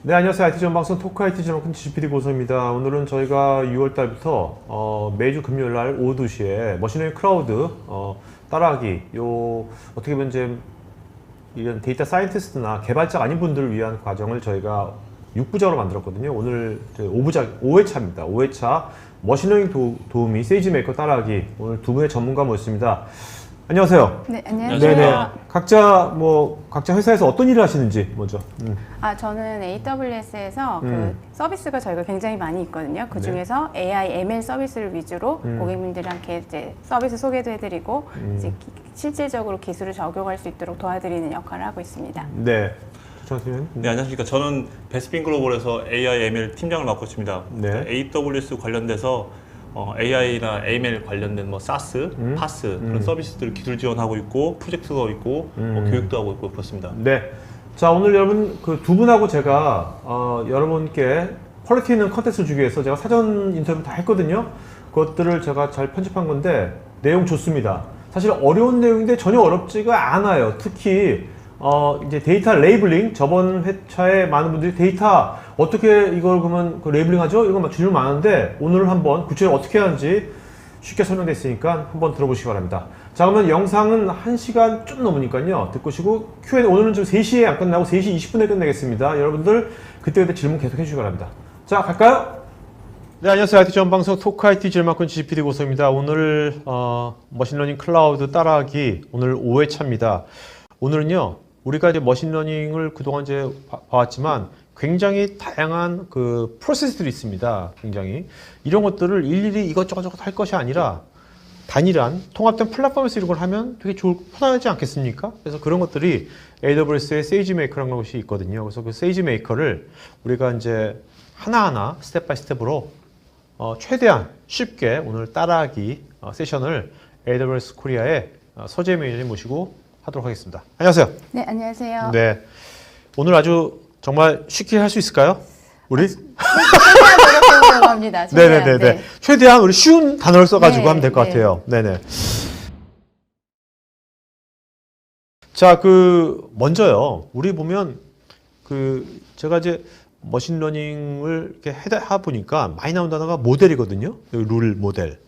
네, 안녕하세요. IT 전방송 토크 IT 전문 GPD 고소입니다. 오늘은 저희가 6월 달부터 매주 금요일 날 오후 2시에 머신러닝 클라우드 따라하기 어떻게 보면 이제 이런 데이터 사이언티스트나 개발자가 아닌 분들을 위한 과정을 저희가 6부작으로 만들었거든요. 오늘 5회차입니다. 5회차 머신러닝 도우미 세이지메이커 따라하기. 오늘 두 분의 전문가 모셨습니다. 안녕하세요. 네, 안녕하세요. 네네. 각자 회사에서 어떤 일을 하시는지 먼저. 저는 AWS에서 그 서비스가 저희가 굉장히 많이 있거든요. 그 네. 중에서 AI, ML 서비스를 위주로 고객님들한테 이제 서비스 소개도 해드리고 이제 실질적으로 기술을 적용할 수 있도록 도와드리는 역할을 하고 있습니다. 네. 조찬 네, 안녕하십니까. 저는 베스핀 글로벌에서 AI, ML 팀장을 맡고 있습니다. 네. AWS 관련돼서 AI나 ML 관련된 SaaS, PaaS 그런 서비스들 기술 지원하고 있고 프로젝트도 있고 교육도 하고 있고 그렇습니다. 네. 자, 오늘 여러분 그 두 분하고 제가 여러분께 퀄리티 있는 컨텐츠를 주기 위해서 제가 사전 인터뷰 다 했거든요. 그것들을 제가 잘 편집한 건데 내용 좋습니다. 사실 어려운 내용인데 전혀 어렵지가 않아요. 특히 이제 데이터 레이블링, 저번 회차에 많은 분들이 데이터 어떻게 이걸 그러면 레이블링 하죠? 이거 막 질문 많은데 오늘 한번 구체적으로 어떻게 하는지 쉽게 설명되어 있으니까 한번 들어보시기 바랍니다. 자, 그러면 영상은 1시간 좀 넘으니까요. 듣고 오시고 Q&A 오늘은 좀 3시에 안 끝나고 3시 20분에 끝내겠습니다. 여러분들 그때그때 질문 계속 해주시기 바랍니다. 자, 갈까요? 네, 안녕하세요. IT 전방송 토크 IT 질문꾼 GPD 고소입니다. 오늘 머신러닝 클라우드 따라하기 오늘 5회차입니다. 오늘은요. 우리가 이제 머신러닝을 그동안 이제 봐왔지만 굉장히 다양한 그 프로세스들이 있습니다. 굉장히 이런 것들을 일일이 이것저것 할 것이 아니라 단일한 통합된 플랫폼에서 이런 걸 하면 되게 편하지 않겠습니까? 그래서 그런 것들이 AWS의 세이지메이커라는 것이 있거든요. 그래서 그 세이지메이커를 우리가 이제 하나하나 스텝 바이 스텝으로 최대한 쉽게 오늘 따라하기 세션을 AWS 코리아의 서재 매니저님 모시고 하도록 하겠습니다. 안녕하세요. 네, 안녕하세요. 네. 오늘 아주 정말 쉽게 할 수 있을까요? 우리? 최대한 노력해보려고 합니다. 네네네. 네. 최대한 우리 쉬운 단어를 써가지고 네, 하면 될 것 네. 같아요. 네네. 자, 먼저요. 우리 보면 제가 이제 머신러닝을 이렇게 하다 보니까 많이 나온 단어가 모델이거든요. 룰 모델.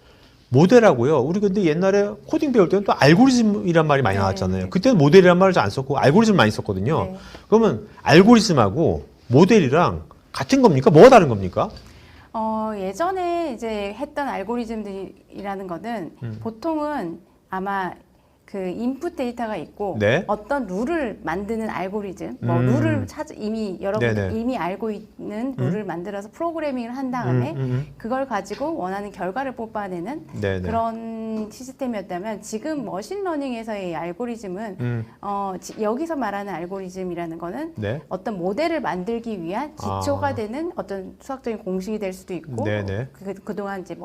모델하고요. 우리 근데 옛날에 코딩 배울 때는 또 알고리즘이란 말이 많이 네. 나왔잖아요. 그때는 모델이란 말을 잘 안 썼고 알고리즘 많이 썼거든요. 네. 그러면 알고리즘하고 모델이랑 같은 겁니까? 뭐가 다른 겁니까? 예전에 이제 했던 알고리즘들이라는 거는 보통은 아마 그 인풋 데이터가 있고 네. 어떤 룰을 만드는 알고리즘, 룰을 이미 여러분들 네네. 이미 알고 있는 룰을 만들어서 프로그래밍을 한 다음에 그걸 가지고 원하는 결과를 뽑아내는 네네. 그런 시스템이었다면 지금 머신러닝에서의 알고리즘은 여기서 말하는 알고리즘이라는 거는 네. 어떤 모델을 만들기 위한 기초가 아. 되는 어떤 수학적인 공식이 될 수도 있고 네네. 그동안 이제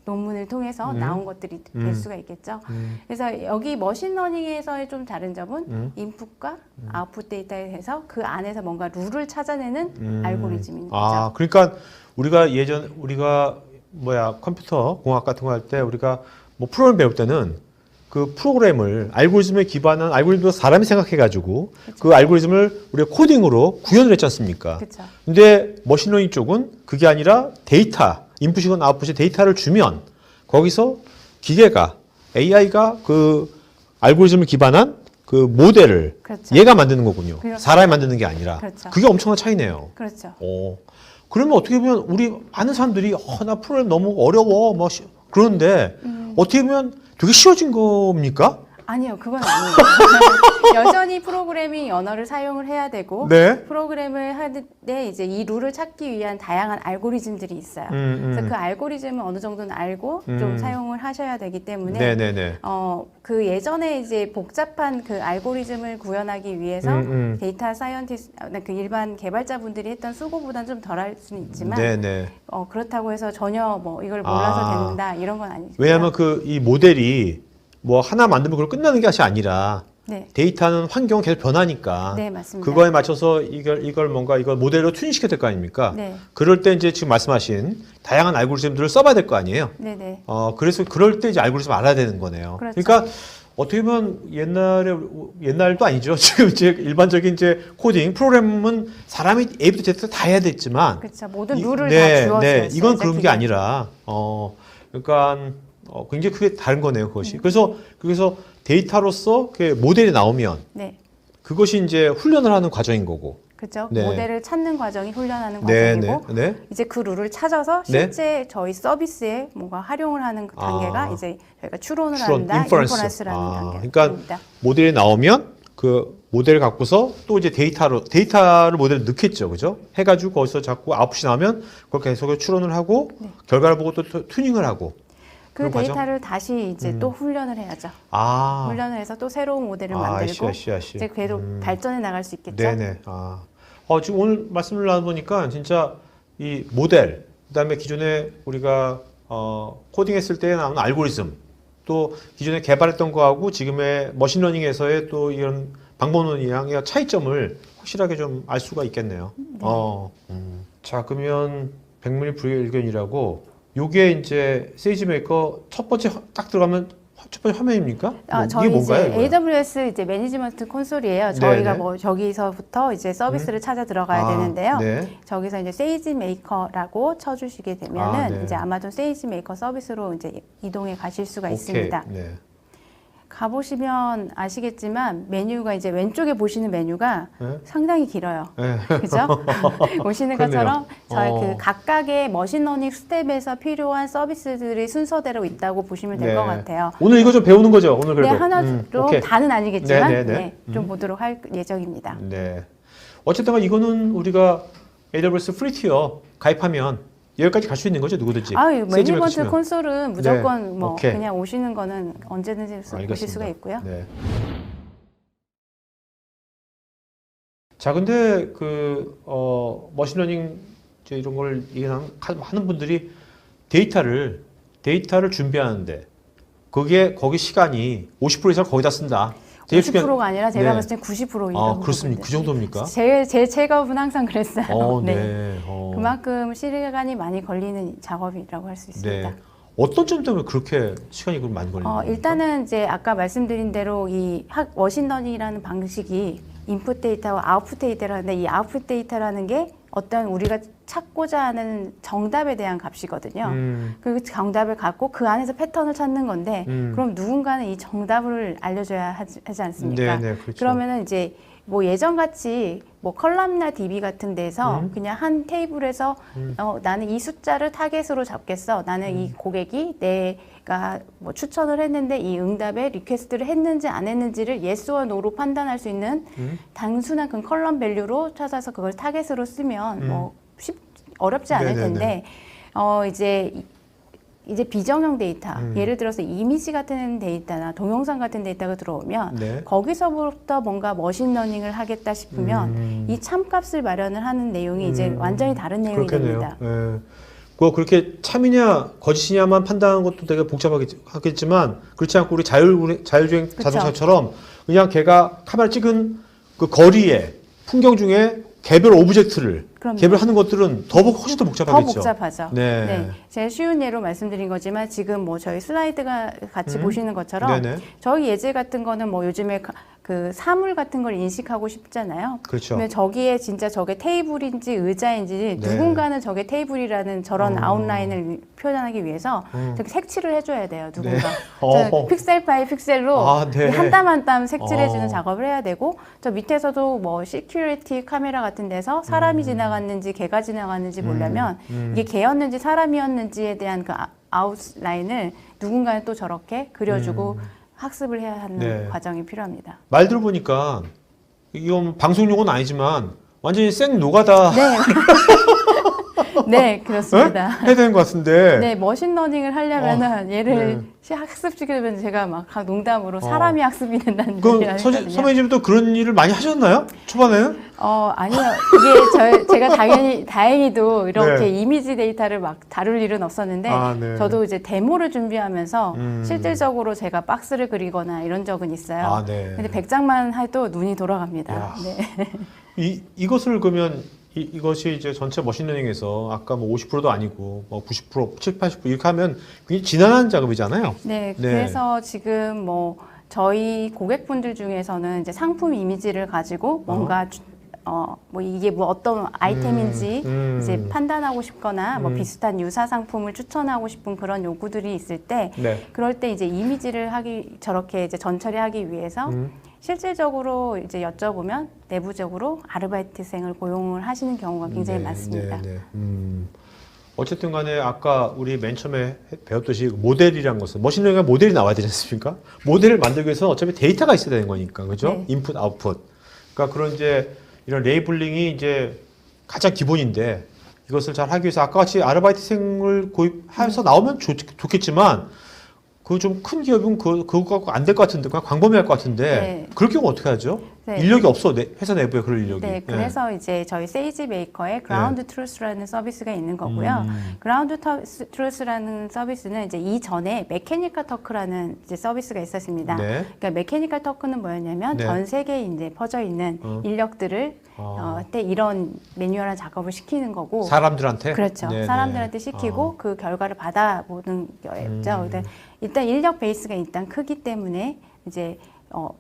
논문을 통해서 나온 것들이 될 수가 있겠죠. 그래서 여기 머신러닝에서의 좀 다른 점은 인풋과 아웃풋 데이터에서 그 안에서 뭔가 룰을 찾아내는 알고리즘인 거죠. 그러니까 우리가 컴퓨터 공학 같은 거 할 때 우리가 프로그램 배울 때는 그 프로그램을 알고리즘에 기반한 알고리즘도 사람이 생각해가지고 그 알고리즘을 우리가 코딩으로 구현을 했지 않습니까? 그렇죠. 근데 머신러닝 쪽은 그게 아니라 데이터, 인풋이건 아웃풋이 데이터를 주면 거기서 기계가 AI가 그 알고리즘을 기반한 그 모델을 그렇죠. 얘가 만드는 거군요. 그렇죠. 사람이 만드는 게 아니라. 그렇죠. 그게 엄청난 차이네요. 그렇죠. 그러면 어떻게 보면 우리 많은 사람들이 나 프로그램 너무 어려워 그러는데 어떻게 보면 되게 쉬워진 겁니까? 아니요, 그건 아니에요. 여전히 프로그래밍 언어를 사용을 해야 되고 네. 프로그램을 할 때 이제 이 룰을 찾기 위한 다양한 알고리즘들이 있어요. 그래서 그 알고리즘은 어느 정도는 알고 좀 사용을 하셔야 되기 때문에 네네네. 그 예전에 이제 복잡한 그 알고리즘을 구현하기 위해서 데이터 사이언티스트, 그 일반 개발자분들이 했던 수고보다는 좀 덜할 수는 있지만 네네. 그렇다고 해서 전혀 이걸 몰라서 된다 이런 건 아니죠. 왜냐하면 이 모델이 하나 만들면 그걸 끝나는 것이 아니라 네. 데이터는 환경은 계속 변하니까 네, 맞습니다. 그거에 맞춰서 이걸 모델로 튜닝시켜야 될 거 아닙니까? 네. 그럴 때 이제 지금 말씀하신 다양한 알고리즘들을 써봐야 될 거 아니에요? 네네. 그래서 그럴 때 이제 알고리즘 알아야 되는 거네요. 그렇죠. 그러니까 어떻게 보면 옛날도 아니죠. 지금 이제 일반적인 이제 코딩 프로그램은 사람이 A부터 Z부터 다 해야 됐지만 그렇죠. 모든 룰을 다 주어졌어요. 이건 그런 게 아니라 그러니까 굉장히 크게 다른 거네요, 그것이. 그래서 데이터로서 그 모델이 나오면 네. 그것이 이제 훈련을 하는 과정인 거고. 그죠? 네. 모델을 찾는 과정이 훈련하는 네, 과정이고 네. 이제 그 룰을 찾아서 실제 저희 서비스에 뭔가 활용을 하는 그 단계가 이제 저희가 추론을 한다, 인퍼런스라는 단계입니다. 그러니까 모델이 나오면 그 모델을 갖고서 또 이제 데이터를 모델을 넣겠죠, 그죠? 해가지고 거기서 자꾸 아웃풋이 나오면 그걸 계속 추론을 하고 결과를 보고 또 튜닝을 하고. 그 그런 데이터를 다시 이제 또 훈련을 해야죠. 훈련을 해서 또 새로운 모델을 만들고 이제 계속 발전해 나갈 수 있겠죠. 네네. 지금 오늘 말씀을 나눠보니까 진짜 이 모델, 그다음에 기존에 우리가 코딩했을 때 나오는 알고리즘, 또 기존에 개발했던 거하고 지금의 머신러닝에서의 또 이런 방법론이랑 차이점을 확실하게 좀 알 수가 있겠네요. 네. 자, 그러면 백문이 불여일견이라고 요게 이제 세이지메이커 첫 번째 딱 들어가면 첫 번째 화면입니까? 저희 이게 뭔가요? 이제 AWS 이제 매니지먼트 콘솔이에요. 저희가 네네. 뭐 저기서부터 이제 서비스를 찾아 들어가야 되는데요. 네. 저기서 이제 세이지 메이커라고 쳐주시게 되면은 네. 이제 아마존 세이지 메이커 서비스로 이제 이동해 가실 수가 있습니다. 네. 가보시면 아시겠지만 메뉴가 이제 왼쪽에 보시는 메뉴가 네. 상당히 길어요. 네. 그죠? 보시는 그러네요. 것처럼 저희 그 각각의 머신러닝 스텝에서 필요한 서비스들이 순서대로 있다고 보시면 될 것 같아요. 오늘 이거 좀 배우는 거죠? 오늘 그래도. 네, 하나로 오케이. 다는 아니겠지만 네. 좀 보도록 할 예정입니다. 네. 어쨌든 이거는 우리가 AWS 프리티어 가입하면 여기까지 갈 수 있는 거죠, 누구든지. 매니지먼트 콘솔은 무조건 뭐 오케이. 그냥 오시는 거는 언제든지 오실 수가 있고요. 네. 자, 근데 그 머신러닝 이제 이런 걸 하는 분들이 데이터를 준비하는데 거기 시간이 50% 이상 거기다 쓴다. 50%가 아니라 제가 봤을 때 90% 이상. 그렇습니까? 그 정도입니까? 제 체감은 항상 그랬어요. 네. 그만큼 시간이 많이 걸리는 작업이라고 할 수 있습니다. 네. 어떤 점 때문에 그렇게 시간이 많이 걸리는 겁니까? 일단은 이제 아까 말씀드린 대로 이 머신러닝이라는 방식이 인풋 데이터와 아웃풋 데이터라는데 이 아웃풋 데이터라는 게 어떤 우리가 찾고자 하는 정답에 대한 값이거든요. 그 정답을 갖고 그 안에서 패턴을 찾는 건데 그럼 누군가는 이 정답을 알려줘야 하지 않습니까? 네, 그렇죠. 그러면은 이제 뭐 예전같이 뭐 컬럼나 DB 같은 데서 그냥 한 테이블에서 나는 이 숫자를 타겟으로 잡겠어. 나는 이 고객이 내가 뭐 추천을 했는데 이 응답에 리퀘스트를 했는지 안 했는지를 예스와 노로 판단할 수 있는 단순한 그 컬럼 밸류로 찾아서 그걸 타겟으로 쓰면 뭐 어렵지 않을 텐데 이제 비정형 데이터, 예를 들어서 이미지 같은 데이터나 동영상 같은 데이터가 들어오면 거기서부터 뭔가 머신러닝을 하겠다 싶으면 이 참값을 마련을 하는 내용이 이제 완전히 다른 내용이 됩니다. 네. 그렇게 참이냐 거짓이냐만 판단하는 것도 되게 복잡하겠지만 그렇지 않고 우리 자율주행 자동차처럼 그냥 걔가 카메라 찍은 그 거리에 풍경 중에 개별 오브젝트를 개별하는 것들은 훨씬 더 복잡하겠죠. 더 복잡하죠. 네. 제가 쉬운 예로 말씀드린 거지만 지금 뭐 저희 슬라이드가 같이 보시는 것처럼 저희 예제 같은 거는 뭐 요즘에 그 사물 같은 걸 인식하고 싶잖아요. 그렇죠. 그러면 저기에 진짜 저게 테이블인지 의자인지 누군가는 저게 테이블이라는 저런 아웃라인을 표현하기 위해서 저기 색칠을 해줘야 돼요. 누군가. 픽셀 바이 픽셀로 한 땀 한 땀 색칠해주는 작업을 해야 되고 저 밑에서도 뭐 시큐리티 카메라 같은 데서 사람이 지나갔는지 개가 지나갔는지 보려면 이게 개였는지 사람이었는지에 대한 그 아웃라인을 누군가는 또 저렇게 그려주고 학습을 해야 하는 과정이 필요합니다. 말 들어보니까 이건 방송용은 아니지만 완전히 생 노가다. 네, 그렇습니다. 해야 되는 것 같은데. 네, 머신러닝을 하려면은 얘를 학습시키려면 제가 막 농담으로 사람이 학습이 된다는 얘기를 하거든요. 선배님도 그런 일을 많이 하셨나요? 초반에는? 아니요. 이게 제가 다행히도 이렇게 이미지 데이터를 막 다룰 일은 없었는데 저도 이제 데모를 준비하면서 실질적으로 제가 박스를 그리거나 이런 적은 있어요. 근데 100장만 해도 눈이 돌아갑니다. 이것을 그러면 이것이 이제 전체 머신러닝에서 아까 뭐 50%도 아니고 뭐 90%, 70, 80% 이렇게 하면 굉장히 지난한 작업이잖아요. 네, 그래서 지금 뭐 저희 고객분들 중에서는 이제 상품 이미지를 가지고 뭔가 뭐 이게 뭐 어떤 아이템인지 이제 판단하고 싶거나 뭐 비슷한 유사 상품을 추천하고 싶은 그런 요구들이 있을 때 네. 그럴 때 이제 이미지를 저렇게 이제 전처리하기 위해서 실질적으로 이제 여쭤보면 내부적으로 아르바이트생을 고용을 하시는 경우가 굉장히 많습니다. 네. 어쨌든 간에 아까 우리 맨 처음에 배웠듯이 모델이란 것은 머신러닝에 모델이 나와야 되지 않습니까? 모델을 만들기 위해서는 어차피 데이터가 있어야 되는 거니까, 그죠? 네. 인풋, 아웃풋. 그러니까 그런 이제 이런 레이블링이 이제 가장 기본인데 이것을 잘 하기 위해서 아까 같이 아르바이트생을 고입해서 나오면 좋겠지만 그 좀 큰 기업은 그거 갖고 안 될 것 같은데 그냥 광범위할 것 같은데 네. 그럴 경우 어떻게 하죠? 네. 인력이 없어 회사 내부에 그럴 인력이. 네, 그래서 이제 저희 세이지 메이커에 그라운드 트루스라는 서비스가 있는 거고요. 그라운드 트루스라는 서비스는 이제 이전에 메케니컬 터크라는 이제 서비스가 있었습니다. 네. 그러니까 메케니컬 터크는 뭐였냐면 네. 전 세계에 이제 퍼져 있는 인력들을 때 이런 매뉴얼한 작업을 시키는 거고 사람들한테. 그렇죠. 네, 사람들한테 시키고 그 결과를 받아보는 거였죠. 일단 인력 베이스가 일단 크기 때문에 이제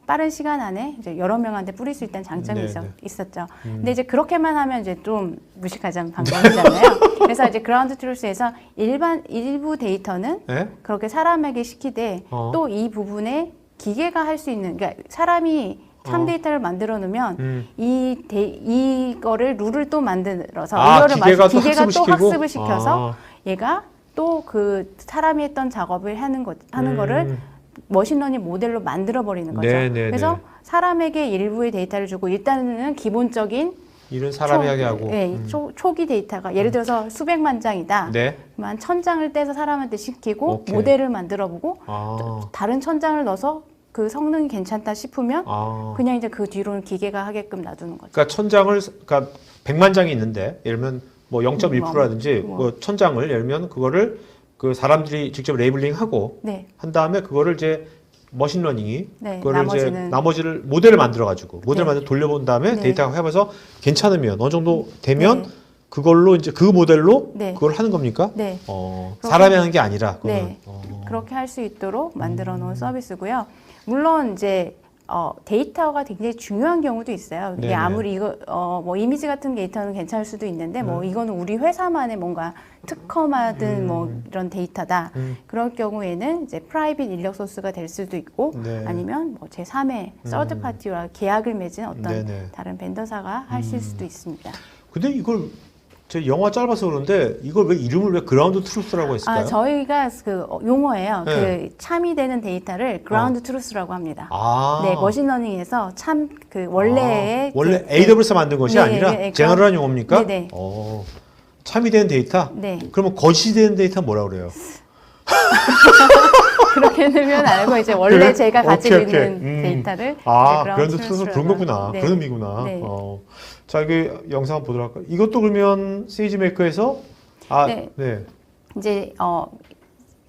빠른 시간 안에 이제 여러 명한테 뿌릴 수 있다는 장점이 있었죠. 근데 이제 그렇게만 하면 이제 좀 무식하자면 방법이잖아요. 그래서 이제 그라운드 트루스에서 일부 데이터는 네? 그렇게 사람에게 시키되 또 이 부분에 기계가 할 수 있는, 그러니까 사람이 참 데이터를 만들어 놓으면 이거를 룰을 또 만들어서 이거를 기계가 또 기계가 또 학습을 학습을 시켜서 얘가 또 그 사람이 했던 작업을 하는 거를 머신러닝 모델로 만들어 버리는 거죠. 그래서 사람에게 일부의 데이터를 주고 일단은 기본적인 일은 사람이 하게 하고. 초기 데이터가 예를 들어서 수백만 장이다. 네. 그러면 1000장을 떼서 사람한테 시키고 오케이. 모델을 만들어보고 다른 1000장을 넣어서 그 성능이 괜찮다 싶으면 그냥 이제 그 뒤로는 기계가 하게끔 놔두는 거죠. 그러니까 1000장을 그러니까 100만 장이 있는데 예를 들면 뭐 0.1%라든지 뭐 1000장을 예를 들면 그거를 그 사람들이 직접 레이블링하고 네. 한 다음에 그거를 이제 머신러닝이 네, 그거를 이제 나머지를 모델을 만들어 가지고 모델 네. 만들어 돌려본 다음에 네. 데이터가 해봐서 괜찮으면 어느 정도 되면 네. 그걸로 이제 그 모델로 네. 그걸 하는 겁니까? 네. 사람이 하는 게 아니라 그거는. 네. 그렇게 할 수 있도록 만들어 놓은 서비스고요. 물론 이제 데이터가 굉장히 중요한 경우도 있어요. 이게 네네. 아무리 이거 뭐 이미지 같은 데이터는 괜찮을 수도 있는데 뭐 이거는 우리 회사만의 뭔가 특허받은 뭐 이런 데이터다. 그럴 경우에는 이제 프라이빗 인력 소스가 될 수도 있고 네. 아니면 뭐 제3의 서드 파티와 계약을 맺은 어떤 네네. 다른 벤더사가 하실 수도 있습니다. 근데 이걸 제 영화 짧아서 그런데 이걸 왜 이름을 왜 그라운드 트루스라고 했을까요? 저희가 그 용어예요. 네. 그 참이 되는 데이터를 그라운드 트루스라고 합니다. 아. 네, 머신러닝에서 참 그 원래의 원래 그, AWS 만든 것이 네, 아니라 네, 제너럴한 용어입니까? 네네. 참이 되는 데이터? 네. 그러면 거짓이 되는 데이터 뭐라 그래요? 그렇게 넣으면 알고 이제 원래 그래? 제가 가지고 오케이, 오케이. 있는 데이터를 그라운드 트루스 그런 거구나. 네. 그런 의미구나. 네. 자, 이게 영상 한번 보도록 할까요? 이것도 그러면 세이지 메이커에서 네. 이제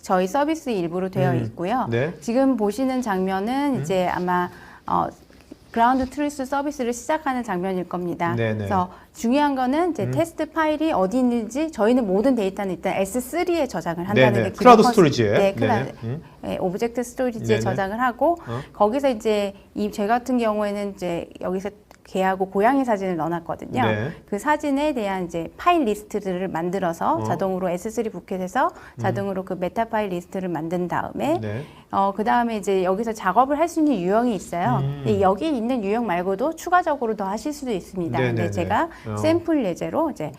저희 서비스 일부로 되어 있고요. 네. 지금 보시는 장면은 이제 아마 그라운드 트루스 서비스를 시작하는 장면일 겁니다. 네네. 그래서 중요한 거는 이제 테스트 파일이 어디 있는지 저희는 모든 데이터는 일단 S3에 저장을 한다는 네네. 게 클라우드 스토리지에. 네, 네네. 네, 오브젝트 스토리지에 네네. 저장을 하고 거기서 이제 제 같은 경우에는 이제 여기서 개하고 고양이 사진을 넣어놨거든요. 네. 그 사진에 대한 이제 파일 리스트들을 만들어서 자동으로 S3 부켓에서 자동으로 그 메타 파일 리스트를 만든 다음에 네. 그 다음에 이제 여기서 작업을 할 수 있는 유형이 있어요. 근데 여기 있는 유형 말고도 추가적으로 더 하실 수도 있습니다. 네네네. 근데 제가 샘플 예제로 이제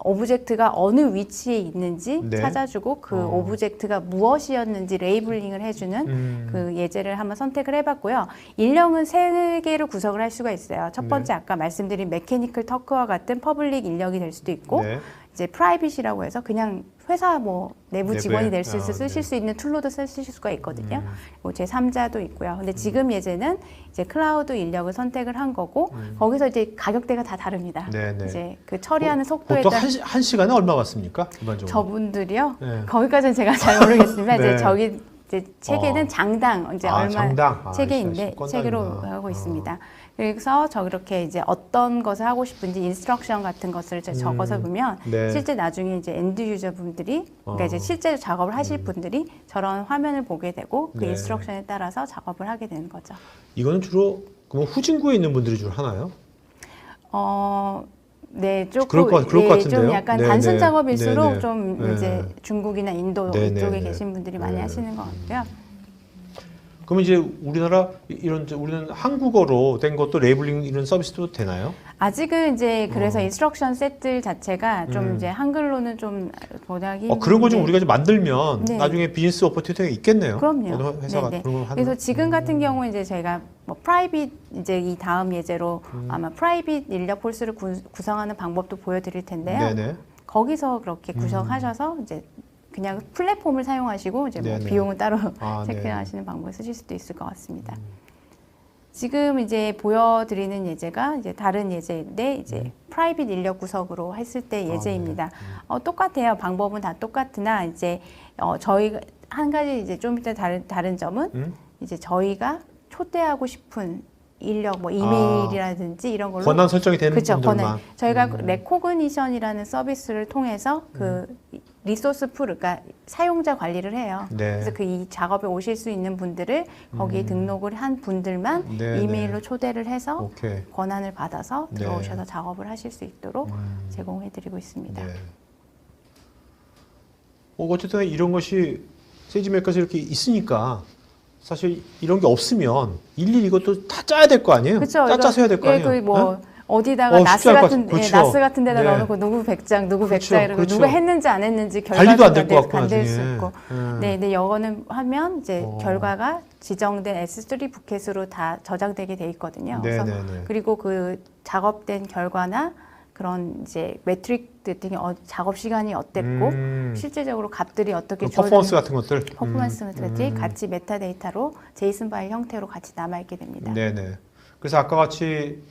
오브젝트가 어느 위치에 있는지 네. 찾아주고 그 오브젝트가 무엇이었는지 레이블링을 해주는 그 예제를 한번 선택을 해봤고요. 인력은 3개로 구성을 할 수가 있어요. 첫 번째 아까 말씀드린 메케니컬 터크와 같은 퍼블릭 인력이 될 수도 있고 네. 이제 프라이빗이라고 해서 그냥 회사 뭐 내부 내부에? 직원이 될 수 있어 네. 쓰실 수 있는 툴로도 쓰실 수가 있거든요. 뭐 제3자도 있고요. 근데 지금 예제는 이제 클라우드 인력을 선택을 한 거고 거기서 이제 가격대가 다 다릅니다. 네네. 이제 그 처리하는 속도에 보통 따라 한 시간에 얼마 받습니까? 일반적으로. 저분들이요. 네. 거기까지는 제가 잘 모르겠습니다. 네. 이제 저기 이제 체계는 장당 이제 아, 얼마 장당. 체계인데 건당이구나. 체계로 하고 있습니다. 그래서 저렇게 이제 어떤 것을 하고 싶은지 인스트럭션 같은 것을 이제 적어서 보면 네. 실제 나중에 이제 엔드 유저 분들이 그러니까 이제 실제 작업을 하실 분들이 저런 화면을 보게 되고 그 네. 인스트럭션에 따라서 작업을 하게 되는 거죠. 이거는 주로 그럼 후진구에 있는 분들이 주로 하나요? 네, 조금 그럴 것 같은데요. 좀 약간 네, 단순 네. 작업일수록 네, 네. 좀 네. 이제 중국이나 인도 네, 이쪽에 네, 네. 계신 분들이 많이 네. 하시는 것 같고요. 그러면 이제 우리나라 이런 우리는 한국어로 된 것도 레이블링 이런 서비스도 되나요? 아직은 이제 그래서 인스트럭션 셋들 자체가 좀 이제 한글로는 좀 번역이 그런 거 좀 힘든데 우리가 좀 만들면 네. 나중에 비즈니스 오퍼튜니티가 있겠네요. 그럼요. 어느 회사가 네네. 그런 걸 하는. 그래서 지금 같은 경우 이제 저희가 뭐 프라이빗 이제 이 다음 예제로 아마 프라이빗 인력 폴스를 구성하는 방법도 보여드릴 텐데요. 네네. 거기서 그렇게 구성하셔서 이제 그냥 플랫폼을 사용하시고 이제 뭐 네네. 비용은 따로 아, 네. 체크하시는 방법을 쓰실 수도 있을 것 같습니다. 지금 이제 보여드리는 예제가 이제 다른 예제인데 이제 프라이빗 인력 구석으로 했을 때 예제입니다. 똑같아요. 방법은 다 똑같으나 이제 저희가 한 가지 이제 좀 이따 다른 점은 이제 저희가 초대하고 싶은 인력 뭐 이메일이라든지 이런 걸로 권한 설정이 되는 그쵸, 분들만. 권한. 저희가 레코그니션이라는 서비스를 통해서 그 리소스 풀, 그러니까 사용자 관리를 해요. 네. 그래서 그 이 작업에 오실 수 있는 분들을 거기에 등록을 한 분들만 네, 이메일로 네. 초대를 해서 오케이. 권한을 받아서 네. 들어오셔서 작업을 하실 수 있도록 제공해드리고 있습니다. 네. 어쨌든 이런 것이 세이지맥에서 이렇게 있으니까 사실 이런 게 없으면 일일이 이것도 다 짜야 될 거 아니에요? 그렇죠. 짜서 해야 될 거 아니에요? 뭐 네? 어디다가 나스 쉽지 않을 것 같은 같아요. 그렇죠. 나스 같은 데다 네. 넣어놓고 누구 백장 누구 그렇죠. 백장 이러고 그렇죠. 누가 했는지 안 했는지 관리도 결과가 안 될 것 같고 안될 수 나중에. 있고 네, 근데 이거는 하면 이제 결과가 지정된 S3 부켓으로 다 저장되게 돼 있거든요. 그래서 네네네. 그리고 그 작업된 결과나 그런 이제 매트릭 등이 작업 시간이 어땠고 실제적으로 값들이 어떻게 그 퍼포먼스 같은 것들. 퍼포먼스 같은 같이 메타데이터로 제이슨 파일 형태로 같이 남아 있게 됩니다. 네네. 그래서 아까 같이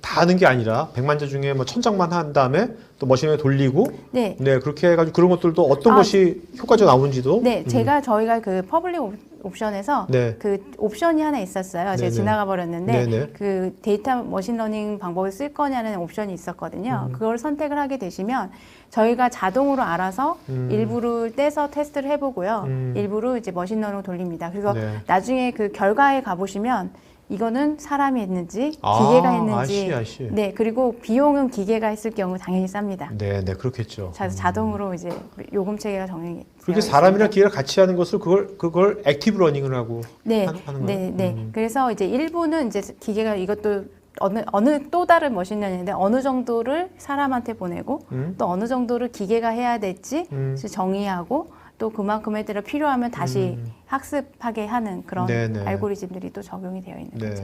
다 하는 게 아니라 100만 자 중에 뭐 1000장만 한 다음에 또 머신에 돌리고 네. 그렇게 해가지고 그런 것들도 어떤 것이 효과적으로 나오는지도 네, 저희가 그 퍼블릭 옵션에서 네. 그 옵션이 하나 있었어요. 제가 네네. 지나가 버렸는데 네네. 그 데이터 머신러닝 방법을 쓸 거냐는 옵션이 있었거든요. 그걸 선택을 하게 되시면 저희가 자동으로 알아서 일부를 떼서 테스트를 해보고요. 일부를 이제 머신러닝 돌립니다. 그래서 네. 나중에 그 결과에 가보시면 이거는 사람이 했는지 기계가 했는지 아시. 네, 그리고 비용은 기계가 했을 경우 당연히 쌉니다. 네, 그렇겠죠. 자동으로 이제 요금 체계가 정해. 그렇게 사람이랑 기계를 같이 하는 것을 그걸 액티브 러닝을 하고 네, 하는 거예요. 네. 그래서 이제 일부는 이제 기계가 이것도 어느 또 다른 머신러닝인데 어느 정도를 사람한테 보내고 또 어느 정도를 기계가 해야 될지 정의하고 또 그만큼에 따라 필요하면 다시 학습하게 하는 그런 네네. 알고리즘들이 또 적용이 되어 있는 거죠.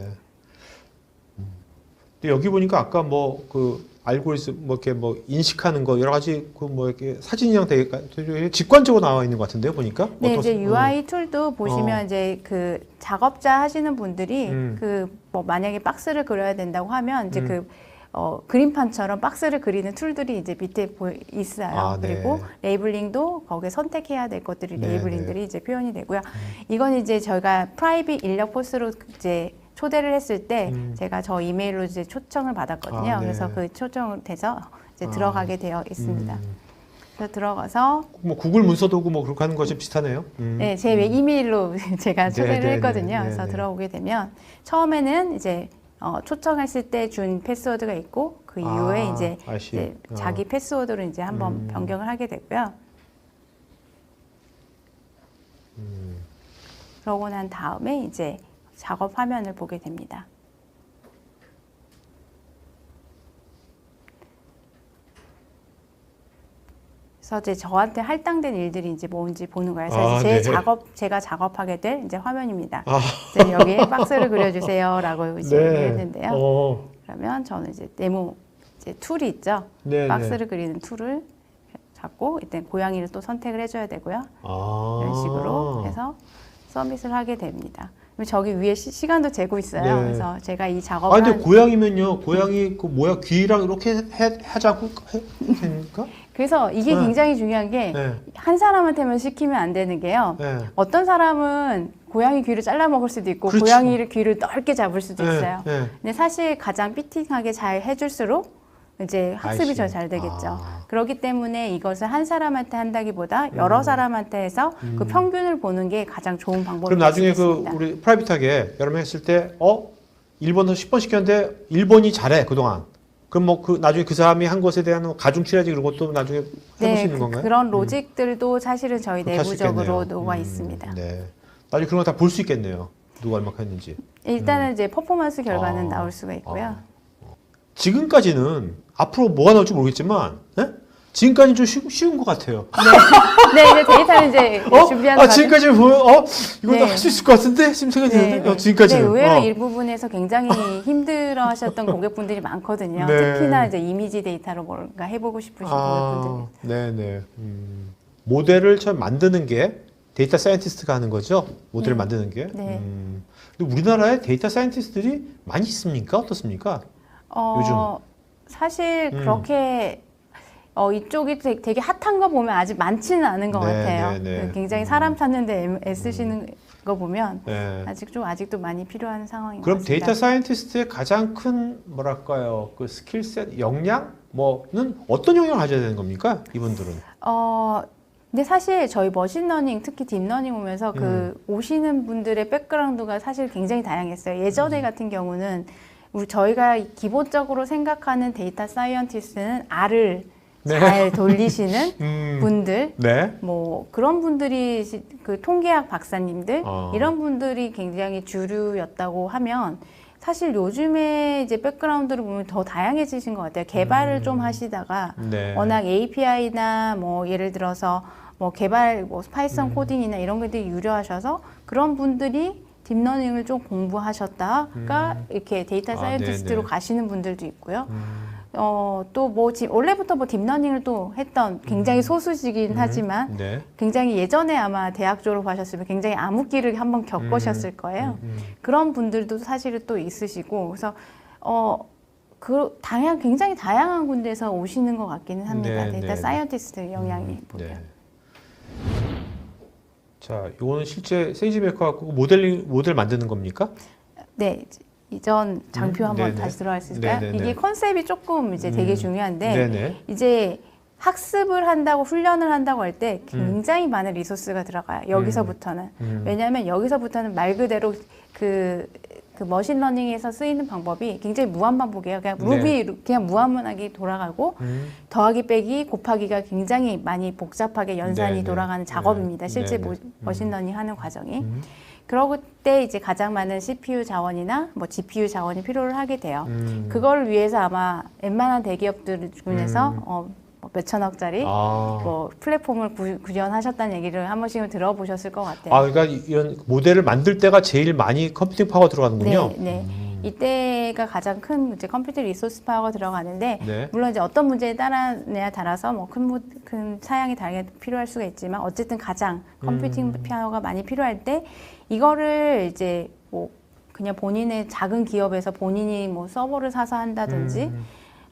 근데 여기 보니까 아까 그 알고리즘 이렇게 인식하는 거 여러 가지 이렇게 사진 인형 되게 직관적으로 나와 있는 것 같은데요, 보니까. 네, 이제 UI 툴도 보시면 이제 그 작업자 하시는 분들이 만약에 박스를 그려야 된다고 하면 이제 그림판처럼 박스를 그리는 툴들이 이제 밑에 있어요. 그리고 레이블링도 거기에 선택해야 될 것들이 레이블링들이 이제 표현이 되고요. 이건 이제 저희가 프라이빗 인력 포스로 이제 초대를 했을 때 제가 저 이메일로 이제 초청을 받았거든요. 그래서 그 초청을 돼서 이제 들어가게 되어 있습니다. 그래서 들어가서 구글 문서도 오고 그렇게 하는 것이 비슷하네요. 네, 제 이메일로 제가 초대를 했거든요. 그래서 들어오게 되면 처음에는 이제 초청했을 때 준 패스워드가 있고 그 이후에 이제 자기 패스워드로 이제 한번 변경을 하게 되고요. 그러고 난 다음에 이제 작업 화면을 보게 됩니다. 그래서 이제 저한테 할당된 일들이 이제 뭔지 보는 거예요. 그래서 제가 작업하게 될 이제 화면입니다. 이제 여기에 박스를 그려주세요라고 이제 했는데요. 그러면 저는 이제 네모 이제 툴이 있죠. 박스를 그리는 툴을 잡고 일단 고양이를 또 선택을 해줘야 되고요. 이런 식으로 해서 서밋을 하게 됩니다. 저기 위에 시간도 재고 있어요. 그래서 제가 이 작업을 근데 고양이면요, 고양이 귀랑 이렇게 하자고 됩니까? 그래서 이게 굉장히 중요한 게 한 사람한테만 시키면 안 되는 게요. 어떤 사람은 고양이 귀를 잘라 먹을 수도 있고 그렇죠. 고양이를 귀를 넓게 잡을 수도 네, 있어요. 네. 근데 사실 가장 피팅하게 잘 해줄수록 이제 학습이 아이씨. 더 잘 되겠죠. 아. 그렇기 때문에 이것을 한 사람한테 한다기보다 여러 사람한테 해서 그 평균을 보는 게 가장 좋은 방법이 그럼 나중에 되겠습니다. 우리 프라이빗하게 여러 명 했을 때 1번에서 10번 시켰는데 1번이 잘해 그동안. 그럼 뭐 나중에 그 사람이 한 것에 대한 가중치라지 그런 것도 나중에 해볼 수 있는 건가요? 그런 로직들도 사실은 저희 그렇게 할수 내부적으로 있겠네요. 녹아 있습니다. 네. 나중에 그런 거 다 볼 수 있겠네요. 누가 얼마큼 했는지. 일단은 이제 퍼포먼스 결과는 아. 나올 수가 있고요. 지금까지는 앞으로 뭐가 나올지 모르겠지만 지금까지는 좀 쉬운 것 같아요. 네, 이제 데이터는 이제 준비하는 과정. 지금까지 보면 이거 네. 할 수 있을 것 같은데 지금 생각이 드는데 지금까지는. 네, 의외로 일부분에서 굉장히 힘들어하셨던 고객분들이 많거든요. 네. 특히나 이제 이미지 데이터로 뭔가 해보고 싶으신 고객분들. 네네. 모델을 처음 만드는 게 데이터 사이언티스트가 하는 거죠. 모델을 만드는 게. 네. 근데 우리나라에 데이터 사이언티스트들이 많이 있습니까? 어떻습니까? 요즘. 사실 그렇게 이쪽이 되게 핫한 거 보면 아직 많지는 않은 것 네, 같아요. 네, 네. 굉장히 사람 찾는데 애쓰시는 거 보면 네. 아직도 많이 필요한 상황인 것 그럼 같습니다. 데이터 사이언티스트의 가장 큰 뭐랄까요? 그 스킬셋, 역량 뭐는 어떤 역량을 가져야 되는 겁니까? 이분들은. 근데 사실 저희 머신러닝 특히 딥러닝 오면서 그 오시는 분들의 백그라운드가 사실 굉장히 다양했어요. 예전에 같은 경우는 저희가 기본적으로 생각하는 데이터 사이언티스트는 R을 네. 잘 돌리시는 분들, 네. 뭐 그런 분들이 그 통계학 박사님들 어. 이런 분들이 굉장히 주류였다고 하면 사실 요즘에 이제 백그라운드를 보면 더 다양해지신 것 같아요. 개발을 좀 하시다가 네. 워낙 API나 뭐 예를 들어서 뭐 개발 뭐 파이썬 코딩이나 이런 것들이 유려하셔서 그런 분들이 딥러닝을 좀 공부하셨다가 이렇게 데이터 사이언티스트로 네네. 가시는 분들도 있고요. 또 뭐 원래부터 뭐 딥러닝을 또 했던 굉장히 소수지긴 하지만 네. 굉장히 예전에 아마 대학 졸업하셨으면 굉장히 암흑기를 한번 겪으셨을 거예요. 그런 분들도 사실은 또 있으시고 그래서 굉장히 다양한 군데에서 오시는 것 같기는 합니다. 네, 데이터 네. 사이언티스트 영향이 보면. 네. 자, 이거는 실제 세이지 메이커 갖고 모델 만드는 겁니까? 네. 이전 장표 한번 네네. 다시 들어갈 수 있을까요? 네네네. 이게 컨셉이 조금 이제 되게 중요한데 네네. 이제 학습을 한다고 훈련을 한다고 할 때 굉장히 많은 리소스가 들어가요. 여기서부터는. 왜냐하면 여기서부터는 말 그대로 그 머신러닝에서 쓰이는 방법이 굉장히 무한반복이에요. 그냥 루비 그냥 무한문하게 돌아가고 더하기 빼기 곱하기가 굉장히 많이 복잡하게 연산이 네네. 돌아가는 작업입니다. 실제 네네. 머신러닝 하는 과정이. 그러고 때 이제 가장 많은 CPU 자원이나 뭐 GPU 자원이 필요를 하게 돼요. 그걸 위해서 아마 웬만한 대기업들 중에서 뭐 몇천억짜리 뭐 플랫폼을 구현하셨다는 얘기를 한 번씩은 들어보셨을 것 같아요. 그러니까 이런 모델을 만들 때가 제일 많이 컴퓨팅 파워가 들어가는군요. 네. 이때가 가장 큰 이제 컴퓨터 리소스 파워가 들어가는데 네. 물론 이제 어떤 문제에 따라서 뭐 큰 사양이 다르게 필요할 수가 있지만 어쨌든 가장 컴퓨팅 파워가 많이 필요할 때 이거를 이제 뭐 그냥 본인의 작은 기업에서 본인이 뭐 서버를 사서 한다든지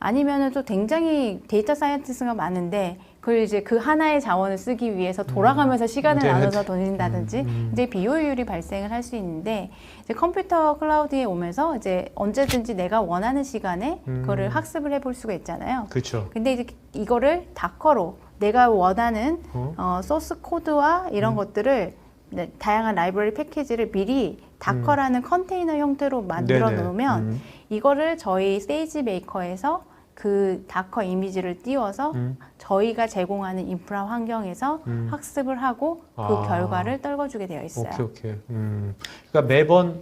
아니면은 또 굉장히 데이터 사이언티스트가 많은데 그걸 이제 그 하나의 자원을 쓰기 위해서 돌아가면서 시간을 네. 나눠서 돌린다든지 이제 비효율이 발생을 할 수 있는데 이제 컴퓨터 클라우드에 오면서 이제 언제든지 내가 원하는 시간에 그거를 학습을 해볼 수가 있잖아요. 그렇죠. 근데 이제 이거를 다커로 내가 원하는 소스 코드와 이런 것들을 네, 다양한 라이브러리 패키지를 미리 다커라는 컨테이너 형태로 만들어 네네. 놓으면 이거를 저희 세이지 메이커에서 그 다커 이미지를 띄워서 저희가 제공하는 인프라 환경에서 학습을 하고 그 결과를 떨궈주게 되어 있어요. 오케이. 그러니까 매번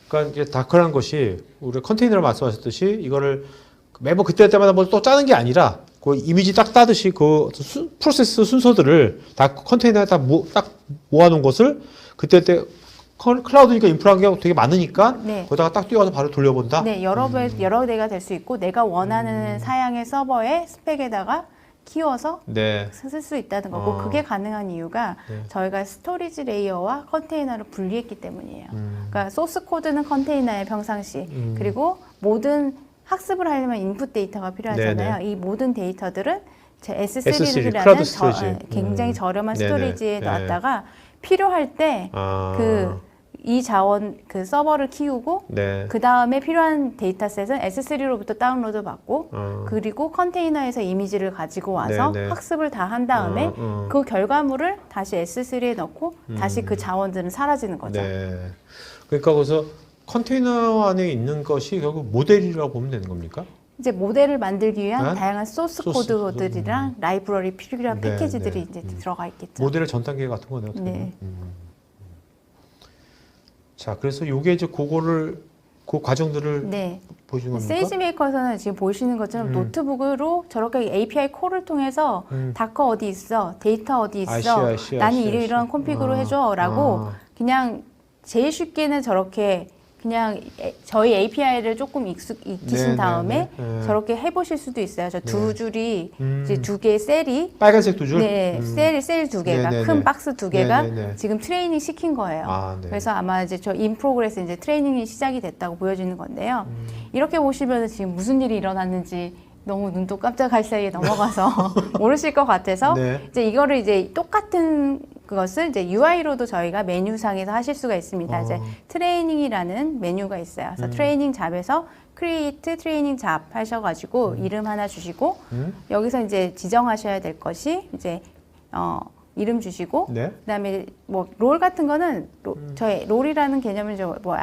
그러니까 이제 다커라는 것이 우리 컨테이너로 말씀하셨듯이 이거를 매번 그때마다 뭐 또 짜는 게 아니라 그 이미지 딱 따듯이 그 프로세스 순서들을 다 컨테이너에 딱 모아놓은 것을 그때 클라우드니까 인프라가 되게 많으니까 네. 거기다가 딱 띄워서 바로 돌려본다. 네, 여러 대가 될 수 있고 내가 원하는 사양의 서버의 스펙에다가 키워서 네. 쓸 수 있다는 거고 그게 가능한 이유가 저희가 스토리지 레이어와 컨테이너를 분리했기 때문이에요. 그러니까 소스 코드는 컨테이너에 평상시 그리고 모든 학습을 하려면 인풋 데이터가 필요하잖아요. 네네. 이 모든 데이터들은 제 S3, S3라는 클라우드 스토리지. 굉장히 저렴한 네네. 스토리지에 네. 놨다가 필요할 때 이 자원 그 서버를 키우고 네. 그 다음에 필요한 데이터셋은 S3로부터 다운로드 받고 어. 그리고 컨테이너에서 이미지를 가지고 와서 네, 네. 학습을 다 한 다음에 그 결과물을 다시 S3에 넣고 다시 그 자원들은 사라지는 거죠. 네. 그러니까 그래서 컨테이너 안에 있는 것이 결국 모델이라고 보면 되는 겁니까? 이제 모델을 만들기 위한 네? 다양한 소스 소스 코드들이랑 라이브러리 필요한 네, 패키지들이 네. 이제 들어가 있겠죠. 모델의 전 단계 같은 거네요. 어떻게 네. 보면. 자, 그래서 요게 이제 그 과정들을 네. 보여주는 겁니까? 세이지 메이커에서는 지금 보시는 것처럼 노트북으로 저렇게 API 콜을 통해서 다커 어디 있어, 데이터 어디 있어, 나는 이러이러한 콤피그로 해줘라고 그냥 제일 쉽게는 저렇게 그냥 저희 API를 조금 익히신 네, 다음에 네, 네. 저렇게 해보실 수도 있어요. 저 두 네. 줄이 이제 두 개의 셀이 빨간색 두 줄? 네, 셀 두 개가 네, 네, 큰 네. 박스 두 개가 네, 네, 네. 지금 트레이닝 시킨 거예요. 아, 네. 그래서 아마 이제 저 인프로그레스 이제 트레이닝이 시작이 됐다고 보여지는 건데요. 이렇게 보시면 지금 무슨 일이 일어났는지 너무 눈도 깜짝할 사이에 넘어가서 모르실 것 같아서 네. 이제 이거를 이제 똑같은 그것을 이제 UI로도 저희가 메뉴상에서 하실 수가 있습니다. 이제 트레이닝이라는 메뉴가 있어요. 그래서 트레이닝 잡에서 create 트레이닝 잡 하셔가지고 이름 하나 주시고 여기서 이제 지정하셔야 될 것이 이제 이름 주시고 네. 그다음에 뭐 롤 같은 거는 저희 롤이라는 개념은 뭐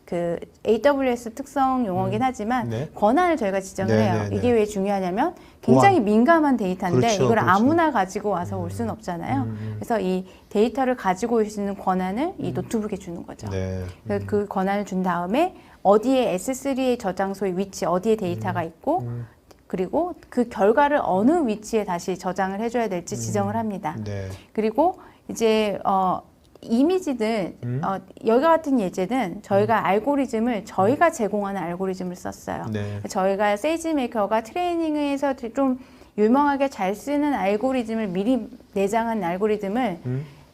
그 AWS 특성 용어긴 하지만 네. 권한을 저희가 지정을 네, 해요. 네, 네. 이게 왜 중요하냐면 굉장히 민감한 데이터인데 그렇죠, 이걸 그렇죠. 아무나 가지고 와서 올 수는 없잖아요. 그래서 이 데이터를 가지고 올 수 있는 권한을 이 노트북에 주는 거죠. 네. 그래서 그 권한을 준 다음에 어디에 S3의 저장소의 위치, 어디에 데이터가 있고 그리고 그 결과를 어느 위치에 다시 저장을 해줘야 될지 지정을 합니다. 네. 그리고 이제 이미지들 여기 같은 예제는 저희가 알고리즘을 저희가 제공하는 알고리즘을 썼어요. 네. 저희가 세이지 메이커가 트레이닝에서 좀 유명하게 잘 쓰는 알고리즘을 미리 내장한 알고리즘을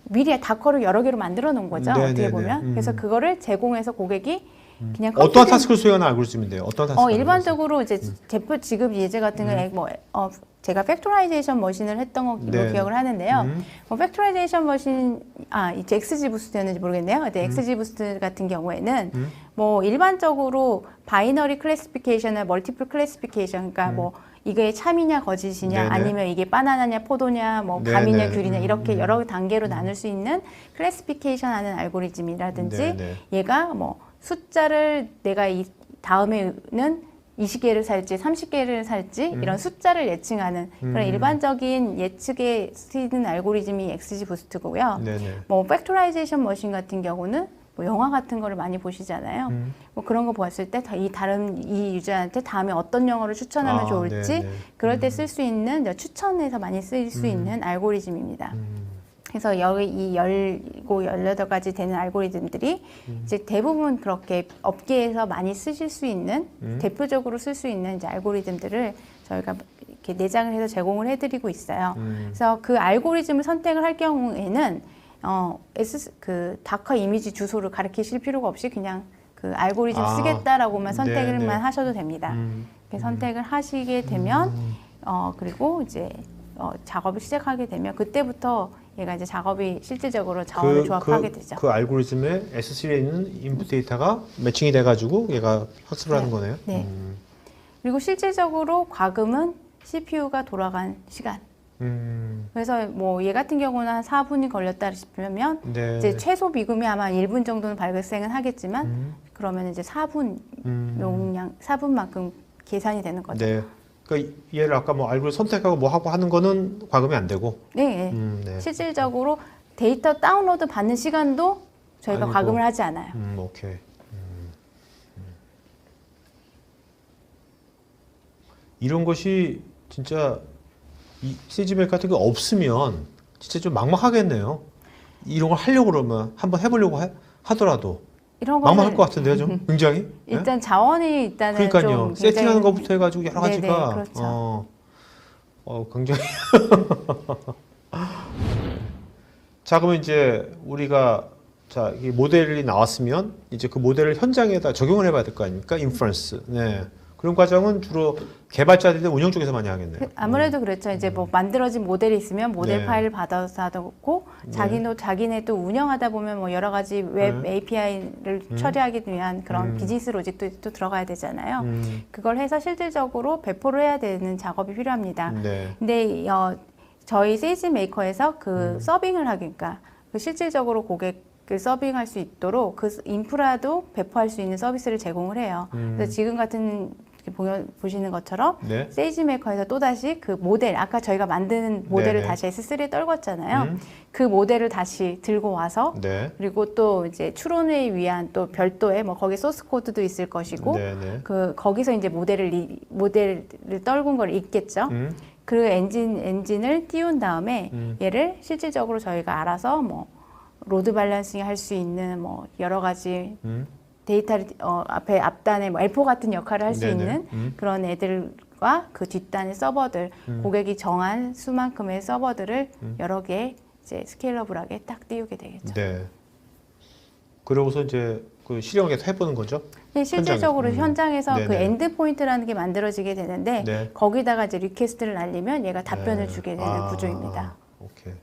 미리 다커를 여러 개로 만들어 놓은 거죠. 네, 어떻게 네, 보면. 네. 그래서 그거를 제공해서 고객이 그냥 어떠한 컴퓨터- 타스크를 수행하는 알고리즘인데요? 어떠한 타스크? 일반적으로 이제 대표 지급 예제 같은 경우에 뭐 제가 팩토라이제이션 머신을 했던 걸로 네. 기억을 하는데요. 뭐 팩토라이제이션 머신 이제 XG 부스트였는지 모르겠네요. 근데 XG 부스트 같은 경우에는 뭐 일반적으로 바이너리 클래시피케이션이나 멀티플 클래시피케이션 그러니까 뭐 이게 참이냐 거짓이냐 네네. 아니면 이게 바나나냐 포도냐 뭐 네네. 감이냐 귤이냐 이렇게 여러 단계로 나눌 수 있는 클래시피케이션 하는 알고리즘이라든지 네네. 얘가 뭐 숫자를 내가 이 다음에는 20개를 살지 30개를 살지 이런 숫자를 예측하는 그런 일반적인 예측에 쓰이는 알고리즘이 XG 부스트고요. 네네. 뭐 팩토라이제이션 머신 같은 경우는 뭐 영화 같은 거를 많이 보시잖아요. 뭐 그런 거 보았을 때 이 유저한테 다음에 어떤 영화를 추천하면 좋을지 네네. 그럴 때 쓸 수 있는 추천해서 많이 쓸 수 있는 알고리즘입니다. 그래서 여기 이 18가지 되는 알고리즘들이 이제 대부분 그렇게 업계에서 많이 쓰실 수 있는 대표적으로 쓸 수 있는 이제 알고리즘들을 저희가 이렇게 내장을 해서 제공을 해드리고 있어요. 그래서 그 알고리즘을 선택을 할 경우에는 그 다커 이미지 주소를 가리키실 필요가 없이 그냥 그 알고리즘 쓰겠다라고만 선택을만 네네. 하셔도 됩니다. 이렇게 선택을 하시게 되면 그리고 이제 작업을 시작하게 되면 그때부터 얘가 이제 작업이 실질적으로 자원을 조합하게 되죠. 그 알고리즘에 S3에 있는 인풋 데이터가 매칭이 돼가지고 얘가 학습을 하는 거네요. 네. 그리고 실질적으로 과금은 CPU가 돌아간 시간. 그래서 뭐 얘 같은 경우는 한 4분이 걸렸다 싶으면 네. 이제 최소 비금이 아마 1분 정도는 발생은 하겠지만 그러면 이제 4분 용량 4분만큼 계산이 되는 거죠. 네. 그러니까 얘를 아까 뭐 알고리즘 선택하고 뭐 하고 하는 거는 과금이 안 되고. 네. 네. 실질적으로 데이터 다운로드 받는 시간도 저희가 아니고. 과금을 하지 않아요. 오케이. 이런 것이 진짜 이 시즈맥 같은 게 없으면 진짜 좀 막막하겠네요. 이런 걸 하려고 그러면 한번 해보려고 하더라도 이런 막막할 거는 것 같은데요, 좀 굉장히. 네? 일단 자원이 일단은 그러니까요. 좀 세팅하는 굉장히- 것부터 해가지고 여러 네네, 가지가 그렇죠. 굉장히. 자, 그러면 이제 우리가 이 모델이 나왔으면 이제 그 모델을 현장에다 적용을 해봐야 될 거 아닙니까? 인퍼런스. 네. 그런 과정은 주로 개발자들이 운영 쪽에서 많이 하겠네요. 아무래도 그렇죠. 이제 뭐 만들어진 모델이 있으면 모델 네. 파일을 받아서 놓고 자기네 또 운영하다 보면 뭐 여러 가지 웹 API를 처리하기 위한 그런 비즈니스 로직도 또 들어가야 되잖아요. 그걸 해서 실질적으로 배포를 해야 되는 작업이 필요합니다. 네. 근데 저희 세이지 메이커에서 그 서빙을 하니까 그 실질적으로 고객을 서빙할 수 있도록 그 인프라도 배포할 수 있는 서비스를 제공을 해요. 그래서 지금 같은 보시는 것처럼 네. 세이지 메이커에서 또다시 그 모델, 아까 저희가 만드는 모델을 네네. 다시 S3에 떨궜잖아요. 그 모델을 다시 들고 와서 네. 그리고 또 이제 추론을 위한 또 별도의 뭐 거기 소스 코드도 있을 것이고 네네. 그 거기서 이제 모델을 떨군 걸 읽겠죠. 그 엔진을 띄운 다음에 얘를 실질적으로 저희가 알아서 뭐 로드 밸런싱 할 수 있는 뭐 여러 가지 데이터를 앞단에 뭐 L4 같은 역할을 할 수 네네. 있는 그런 애들과 그 뒷단의 서버들 고객이 정한 수만큼의 서버들을 여러 개 이제 스케일러블하게 딱 띄우게 되겠죠. 네. 그러고서 이제 그 실행을 계속 해보는 거죠? 네, 실질적으로 현장에서 그 네네. 엔드 포인트라는 게 만들어지게 되는데 네. 거기다가 이제 리퀘스트를 날리면 얘가 답변을 네. 주게 되는 구조입니다. 오케이.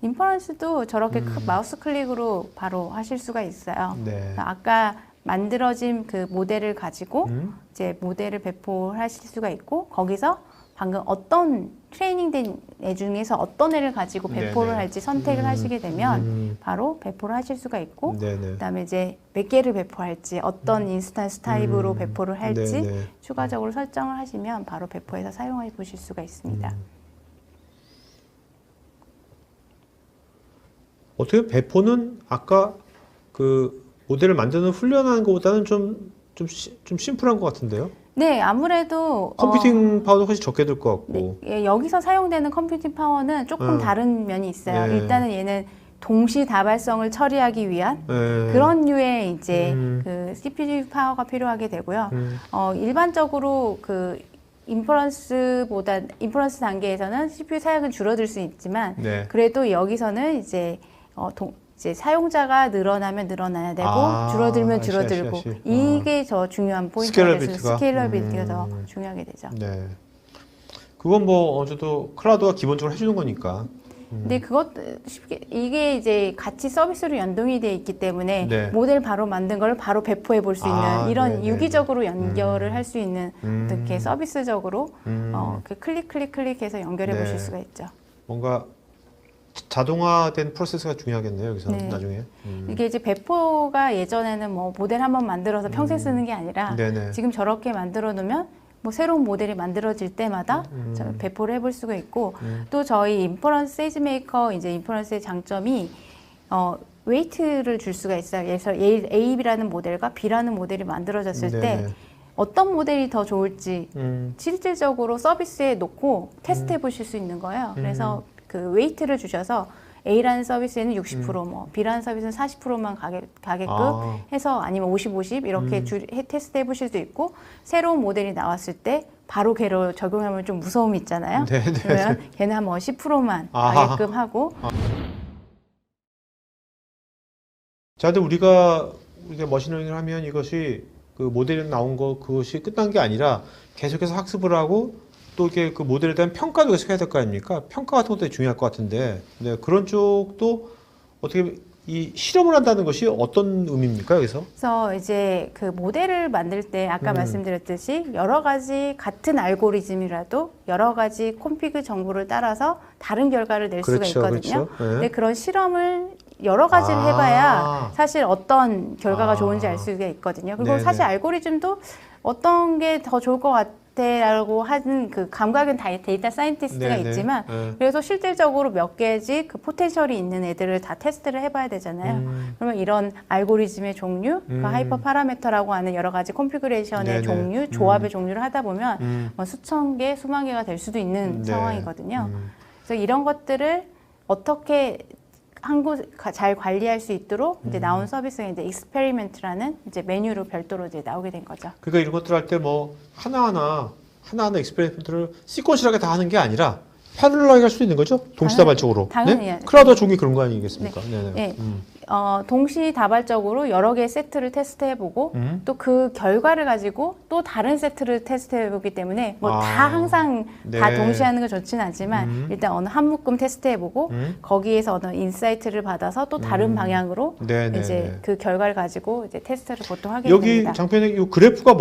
인퍼런스도 저렇게 마우스 클릭으로 바로 하실 수가 있어요. 네. 그러니까 아까 만들어진 그 모델을 가지고 이제 모델을 배포하실 수가 있고 거기서 방금 어떤 트레이닝된 애 중에서 어떤 애를 가지고 배포를 네네. 할지 선택을 하시게 되면 바로 배포를 하실 수가 있고 네네. 그다음에 이제 몇 개를 배포할지 어떤 인스턴스 타입으로 배포를 할지 네네. 추가적으로 설정을 하시면 바로 배포해서 사용해 보실 수가 있습니다. 어떻게 배포는 아까 그 모델을 만드는 훈련하는 것보다는 좀 심플한 것 같은데요? 네, 아무래도 컴퓨팅 파워도 훨씬 적게 들 것 같고. 네, 여기서 사용되는 컴퓨팅 파워는 조금 다른 면이 있어요. 네. 일단은 얘는 동시 다발성을 처리하기 위한 네. 그런 류의 이제 그 CPU 파워가 필요하게 되고요. 일반적으로 그 인퍼런스 단계에서는 CPU 사용은 줄어들 수 있지만 네. 그래도 여기서는 이제 이제 사용자가 늘어나면 늘어나야 되고 아, 줄어들면 줄어들고 아시. 이게 더 중요한 포인트가 스케일러빌리티가? 스케일러빌리티가 더 중요하게 되죠. 네. 그건 뭐 어제도 클라우드가 기본적으로 해주는 거니까. 근데 그것 쉽게 이게 이제 같이 서비스로 연동이 돼 있기 때문에 네. 모델 바로 만든 걸 바로 배포해 볼 수 있는 이런 네네네. 유기적으로 연결을 할 수 있는 이렇게 서비스적으로 그 클릭해서 연결해 보실 네. 수가 있죠. 뭔가 자동화된 프로세스가 중요하겠네요. 여기서 네. 나중에. 이게 이제 배포가 예전에는 뭐 모델 한번 만들어서 평생 쓰는 게 아니라 네네. 지금 저렇게 만들어 놓으면 뭐 새로운 모델이 만들어질 때마다 배포를 해볼 수가 있고 또 저희 인퍼런스 세이지 메이커 이제 인퍼런스의 장점이 웨이트를 줄 수가 있어요. 그래서 A라는 모델과 B라는 모델이 만들어졌을 때 네네. 어떤 모델이 더 좋을지 실질적으로 서비스에 놓고 테스트해 보실 수 있는 거예요. 그래서 그 웨이트를 주셔서 A라는 서비스에는 60%, 뭐 B라는 서비스는 40%만 가게끔 해서 아니면 50, 50 이렇게 테스트해 보실 수도 있고 새로운 모델이 나왔을 때 바로 걔로 적용하면 좀 무서움이 있잖아요. 네네. 그러면 걔는 뭐 10%만 아하. 가게끔 하고 자, 근데 우리가 머신러닝을 하면 이것이 그 모델이 나온 거 그것이 끝난 게 아니라 계속해서 학습을 하고 또 이렇게 그 모델에 대한 평가도 계속 해야 될 거 아닙니까? 평가 같은 것도 되게 중요할 것 같은데, 네, 그런 쪽도 어떻게 이 실험을 한다는 것이 어떤 의미입니까, 여기서? 그래서 이제 그 모델을 만들 때 아까 말씀드렸듯이 여러 가지 같은 알고리즘이라도 여러 가지 콘피그 정보를 따라서 다른 결과를 낼 그렇죠, 수가 있거든요. 그렇죠. 네. 근데 그런 실험을 여러 가지를 해봐야 사실 어떤 결과가 좋은지 알 수가 있거든요. 그리고 네네. 사실 알고리즘도 어떤 게 더 좋을 것 같아라고 하는 그 감각은 다 데이터 사이언티스트가 네네. 있지만 네. 그래서 실질적으로 몇 개지 그 포텐셜이 있는 애들을 다 테스트를 해봐야 되잖아요. 그러면 이런 알고리즘의 종류, 그 하이퍼 파라미터라고 하는 여러 가지 컨피그레이션의 네네. 종류, 조합의 종류를 하다 보면 뭐 수천 개, 수만 개가 될 수도 있는 네. 상황이거든요. 그래서 이런 것들을 어떻게 잘 관리할 수 있도록 이제 나온 서비스가 이제 익스페리멘트라는 이제 메뉴로 별도로 이제 나오게 된 거죠. 그러니까 이런 것들 할 때 뭐 하나하나 익스페리먼트를 시퀀셜하게 다 하는 게 아니라 패럴러하게 할 수 있는 거죠? 동시다발적으로. 당연히 네? 클라우드 종이 그런 거 아니겠습니까? 네. 동시다발적으로 여러 개의 세트를 테스트해보고 또 그 결과를 가지고 또 다른 세트를 테스트해보기 때문에 뭐 다 항상 다 네. 동시에 하는 건 좋지는 않지만 일단 어느 한 묶음 테스트해보고 거기에서 어느 인사이트를 받아서 또 다른 방향으로 네, 네, 이제 네. 그 결과를 가지고 이제 테스트를 보통 하게 여기 됩니다. 장편에 이 그래프가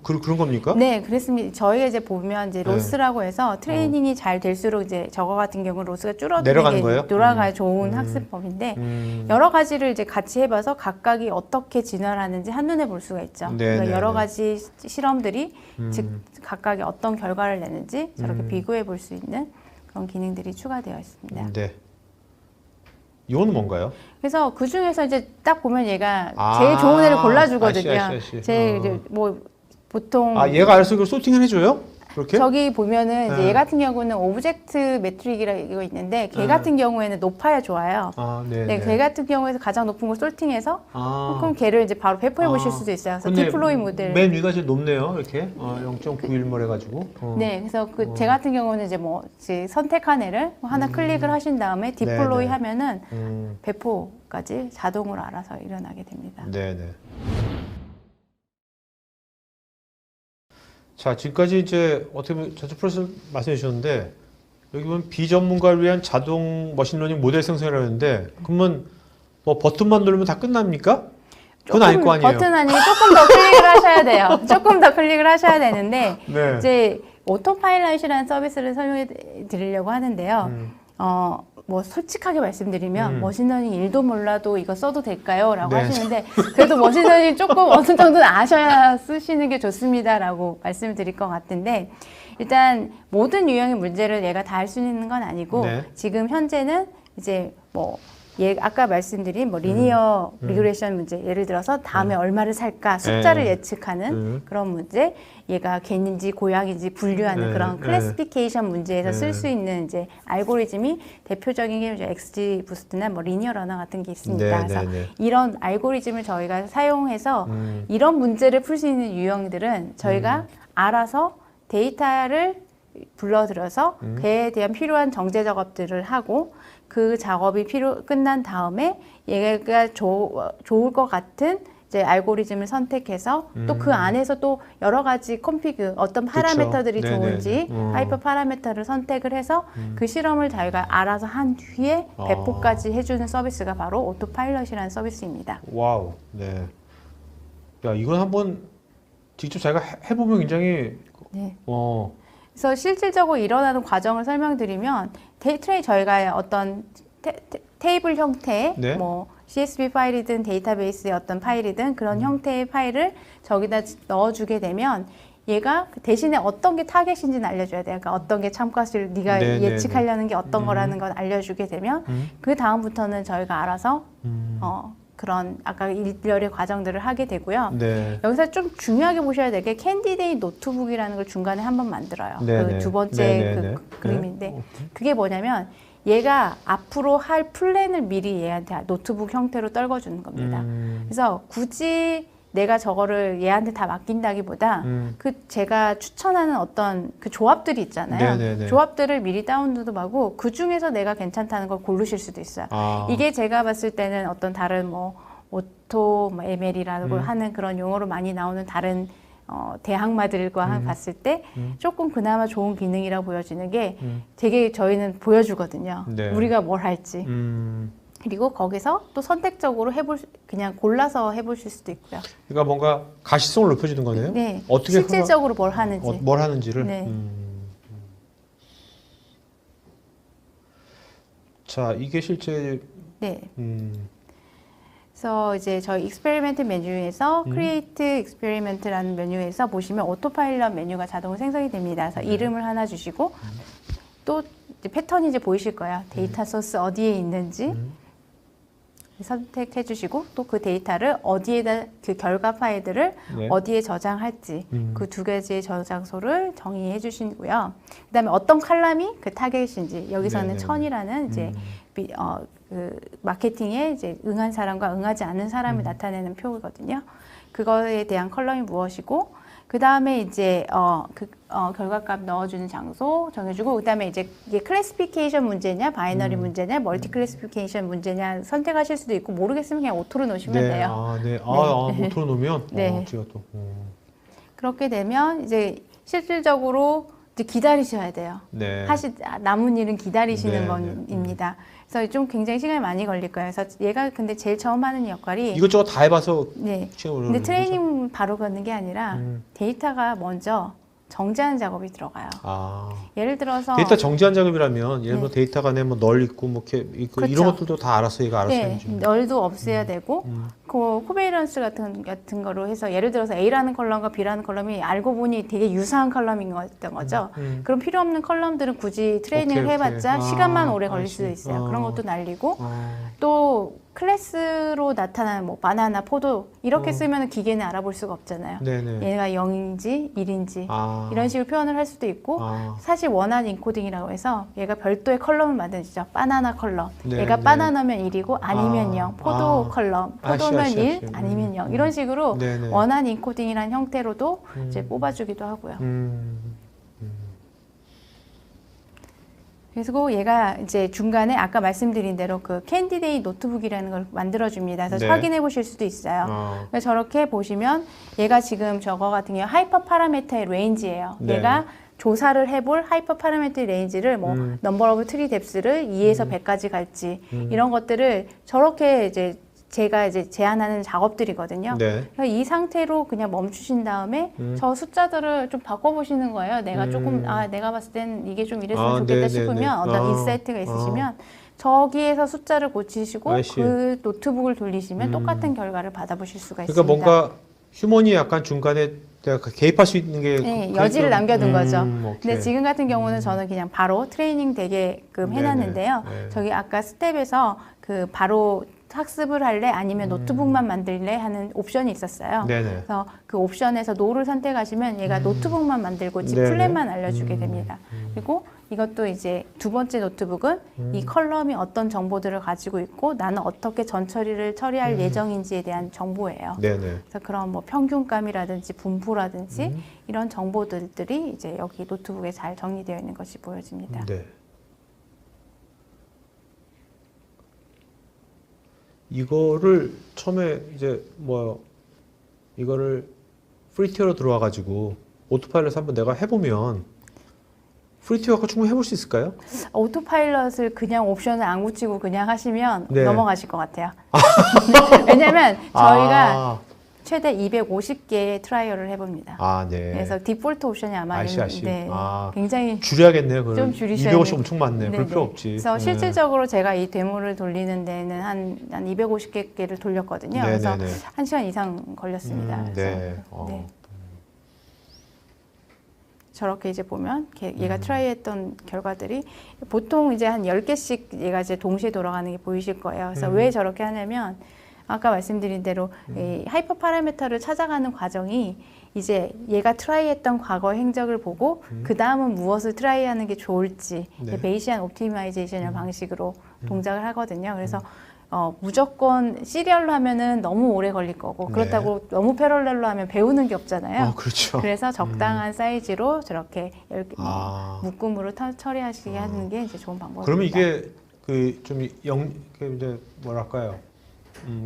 그런 겁니까? 네, 그렇습니다. 저희가 이제 보면 이제 네. 로스라고 해서 트레이닝이 잘 될수록 이제 저거 같은 경우는 로스가 줄어드는 내려가는 게 거예요? 돌아가야 좋은 학습법인데 여러 가지를 이제 같이 해봐서 각각이 어떻게 진화를 하는지 한눈에 볼 수가 있죠. 네, 그러니까 네, 여러 네. 가지 실험들이 즉 각각이 어떤 결과를 내는지 저렇게 비교해 볼 수 있는 그런 기능들이 추가되어 있습니다. 네. 이거는 뭔가요? 그래서 그 중에서 이제 딱 보면 얘가 아, 제일 좋은 애를 골라주거든요. 아시. 제일 이제 뭐 보통 얘가 알아서 이걸 소팅을 해줘요? 그렇게? 저기 보면은 이제 네. 얘 같은 경우는 오브젝트 매트릭이라고 있는데 걔 네. 같은 경우에는 높아야 좋아요. 네. 네, 걔 같은 경우에서 가장 높은 걸 솔팅해서 그럼 걔를 이제 바로 배포해 보실 수도 있어요. 그래서 근데 디플로이 모델. 맨 위가 제일 높네요. 이렇게 0.91뭐 해가지고. 네, 그래서 제 같은 경우는 이제 뭐 이제 선택한 애를 하나 클릭을 하신 다음에 디플로이 네네. 하면은 배포까지 자동으로 알아서 일어나게 됩니다. 네네. 자, 지금까지 이제 어떻게 보면 전체 프로세스 말씀해 주셨는데 여기 보면 비전문가를 위한 자동 머신러닝 모델 생성이라고 했는데 그러면 뭐 버튼만 누르면 다 끝납니까? 그건 아닐 거 아니에요. 버튼 아니고 조금 더 클릭을 하셔야 돼요. 조금 더 클릭을 하셔야 되는데 네. 이제 오토파일럿이라는 서비스를 설명해 드리려고 하는데요. 뭐 솔직하게 말씀드리면 머신러닝 1도 몰라도 이거 써도 될까요? 라고 네. 하시는데 그래도 머신러닝 조금 어느 정도는 아셔야 쓰시는 게 좋습니다 라고 말씀을 드릴 것 같은데 일단 모든 유형의 문제를 얘가 다 할 수 있는 건 아니고 네. 지금 현재는 이제 뭐 아까 말씀드린 뭐 리니어 리그레션 문제 예를 들어서 다음에 얼마를 살까 숫자를 네. 예측하는 그런 문제 얘가 개인지 고양인지 분류하는 네. 그런 네. 클래시피케이션 문제에서 네. 쓸 수 있는 이제 알고리즘이 대표적인 게 이제 XG 부스트나 뭐 리니어 러너 같은 게 있습니다. 네. 그래서 네. 이런 알고리즘을 저희가 사용해서 이런 문제를 풀 수 있는 유형들은 저희가 알아서 데이터를 불러들여서 그에 대한 필요한 정제 작업들을 하고 그 작업이 끝난 다음에 얘가 좋을 것 같은 이제 알고리즘을 선택해서 또 그 안에서 또 여러 가지 컨피그 어떤 파라미터들이 네네네. 좋은지 하이퍼 파라미터를 선택을 해서 그 실험을 저희가 알아서 한 뒤에 배포까지 해주는 서비스가 바로 오토파일럿이라는 서비스입니다. 와우. 네. 야, 이건 한번 직접 자기가 해보면 굉장히 네. 어. 그래서 실질적으로 일어나는 과정을 설명드리면 저희가 어떤 테이블 형태의 네. 뭐 CSV 파일이든 데이터베이스의 어떤 파일이든 그런 형태의 파일을 저기다 넣어주게 되면 얘가 대신에 어떤 게 타겟인지는 알려줘야 돼요. 그러니까 어떤 게 참가수를 네가 네, 예측하려는 게 어떤 거라는 걸 알려주게 되면 그 다음부터는 저희가 알아서 그런 아까 일련의 과정들을 하게 되고요. 네. 여기서 좀 중요하게 보셔야 될 게 캔디데이 노트북이라는 걸 중간에 한번 만들어요. 네, 그 네. 두 번째 네, 네, 그 네. 그림인데 네. 그게 뭐냐면 얘가 앞으로 할 플랜을 미리 얘한테 노트북 형태로 떨궈주는 겁니다. 그래서 굳이 내가 저거를 얘한테 다 맡긴다기보다 제가 추천하는 어떤 그 조합들이 있잖아요. 네네네. 조합들을 미리 다운로드하고 그 중에서 내가 괜찮다는 걸 고르실 수도 있어요. 이게 제가 봤을 때는 어떤 다른 뭐 오토 뭐 ML이라고 하는 그런 용어로 많이 나오는 다른 대항마들과 봤을 때 조금 그나마 좋은 기능이라고 보여지는 게 되게 저희는 보여주거든요. 네. 우리가 뭘 할지. 그리고 거기서 또 선택적으로 그냥 골라서 해보실 수도 있고요. 그러니까 뭔가 가시성을 높여주는 거네요. 네. 어떻게 실질적으로 뭘 하는지. 뭘 하는지를. 네. 자, 이게 실제 네. 그래서 이제 저희 익스페리멘트 메뉴에서 크리에이트 익스페리멘트라는 메뉴에서 보시면 오토파일럿 메뉴가 자동으로 생성이 됩니다. 그래서 이름을 하나 주시고 또 이제 패턴이 이제 보이실 거예요. 데이터 소스 어디에 있는지 선택해 주시고 또 그 데이터를 어디에다 그 결과 파일들을 네. 어디에 저장할지 그 두 가지의 저장소를 정의해 주시고요. 그다음에 어떤 칼럼이 그 타겟인지 여기서는 네네. 1000이라는 이제 그 마케팅에 이제 응한 사람과 응하지 않는 사람을 나타내는 표거든요. 그거에 대한 컬럼이 무엇이고 그 다음에 이제 결과값 넣어주는 장소 정해주고, 그 다음에 이제 이게 클래시피케이션 문제냐, 바이너리 문제냐, 멀티 클래시피케이션 문제냐 선택하실 수도 있고, 모르겠으면 그냥 오토로 놓으시면 네. 돼요. 모토로 놓으면 네. 제가 또 그렇게 되면 이제 실질적으로 이제 기다리셔야 돼요. 네. 남은 일은 기다리시는 네, 겁니다. 그래서 좀 굉장히 시간이 많이 걸릴 거예요. 그래서 얘가 근데 제일 처음 하는 역할이 이것저것 다 해봐서 네. 시간 근데 트레이닝 바로 가는 게 아니라 데이터가 먼저 정제하는 작업이 들어가요. 예를 들어서 데이터 정지한 작업이라면 예를 들어 데이터 간에 뭐 널 있고 뭐 이렇게 그렇죠. 이런 것들도 다 알아서 얘가 알아서 네, 해주는. 널도 없애야 되고 그 코베이런스 같은 거로 해서 예를 들어서 A라는 컬럼과 B라는 컬럼이 알고 보니 되게 유사한 컬럼인 거죠. 그럼 필요 없는 컬럼들은 굳이 트레이닝을 오케이. 해봤자 시간만 오래 걸릴 수도 있어요. 그런 것도 날리고 또 클래스로 나타나는 뭐 바나나, 포도 이렇게 쓰면 기계는 알아볼 수가 없잖아요. 네네. 얘가 0인지 1인지 이런 식으로 표현을 할 수도 있고 사실 원한 인코딩이라고 해서 얘가 별도의 컬럼을 만드죠. 바나나 컬럼. 네, 얘가 네. 바나나면 1이고 아니면 0. 포도 컬럼. 포도면 1 아니면 0. 이런 식으로 네네. 원한 인코딩이라는 형태로도 이제 뽑아주기도 하고요. 그리고 얘가 이제 중간에 아까 말씀드린 대로 그 캔디데이 노트북이라는 걸 만들어줍니다. 그래서 네. 확인해 보실 수도 있어요. 그래서 저렇게 보시면 얘가 지금 저거 같은 경우 하이퍼 파라미터의 레인지예요. 네. 얘가 조사를 해볼 하이퍼 파라미터 레인지를 뭐 넘버 오브 트리 뎁스를 2에서 100까지 갈지 이런 것들을 저렇게 이제 제가 이제 제안하는 작업들이거든요. 네. 그래서 이 상태로 그냥 멈추신 다음에 저 숫자들을 좀 바꿔보시는 거예요. 내가 조금 내가 봤을 땐 이게 좀 이랬으면 좋겠다 싶으면 어떤 인사이트가 있으시면 저기에서 숫자를 고치시고 그 노트북을 돌리시면 똑같은 결과를 받아보실 수가 있습니다. 그러니까 뭔가 휴먼이 약간 중간에 내가 개입할 수 있는 게 네, 여지를 남겨둔 거죠. 오케이. 근데 지금 같은 경우는 저는 그냥 바로 트레이닝 되게끔 해놨는데요. 네네. 저기 아까 스텝에서 그 바로 학습을 할래 아니면 노트북만 만들래 하는 옵션이 있었어요. 네네. 그래서 그 옵션에서 노를 선택하시면 얘가 노트북만 만들고 집 네네. 플랜만 알려주게 됩니다. 그리고 이것도 이제 두 번째 노트북은 이 컬럼이 어떤 정보들을 가지고 있고 나는 어떻게 전처리를 처리할 예정인지에 대한 정보예요. 네네. 그래서 그런 뭐 평균감이라든지 분포라든지 이런 정보들이 이제 여기 노트북에 잘 정리되어 있는 것이 보여집니다. 네. 이거를 처음에 이제 뭐 이거를 프리티어로 들어와 가지고 오토파일럿 한번 내가 해보면 프리티어가 충분히 해볼 수 있을까요? 오토파일럿을 그냥 옵션을 안 굳히고 그냥 하시면 네. 넘어가실 것 같아요. 왜냐면 저희가 최대 250개의 트라이얼을 해봅니다. 네. 그래서 디폴트 옵션이 아마 IC. 굉장히 줄여야겠네요. 그걸. 좀 줄이셔야 250 돼요. 엄청 많네. 그럴 네네. 필요 없지. 그래서 실질적으로 제가 이 데모를 돌리는 데는 한 250개를 돌렸거든요. 그래서 네네네. 1시간 이상 걸렸습니다. 네. 네. 저렇게 이제 보면 얘가 트라이했던 결과들이 보통 이제 한 10개씩 얘가 이제 동시에 돌아가는 게 보이실 거예요. 그래서 왜 저렇게 하냐면 아까 말씀드린 대로 이 하이퍼 파라미터를 찾아가는 과정이 이제 얘가 트라이했던 과거 행적을 보고 그 다음은 무엇을 트라이하는 게 좋을지 베이시안 옵티마이제이션 방식으로 동작을 하거든요. 그래서 무조건 시리얼로 하면은 너무 오래 걸릴 거고 그렇다고 너무 패럴렐로 하면 배우는 게 없잖아요. 그렇죠. 그래서 적당한 사이즈로 저렇게 묶음으로 처리하시게 하는 게 이제 좋은 방법입니다. 그러면 이게 이제 뭐랄까요?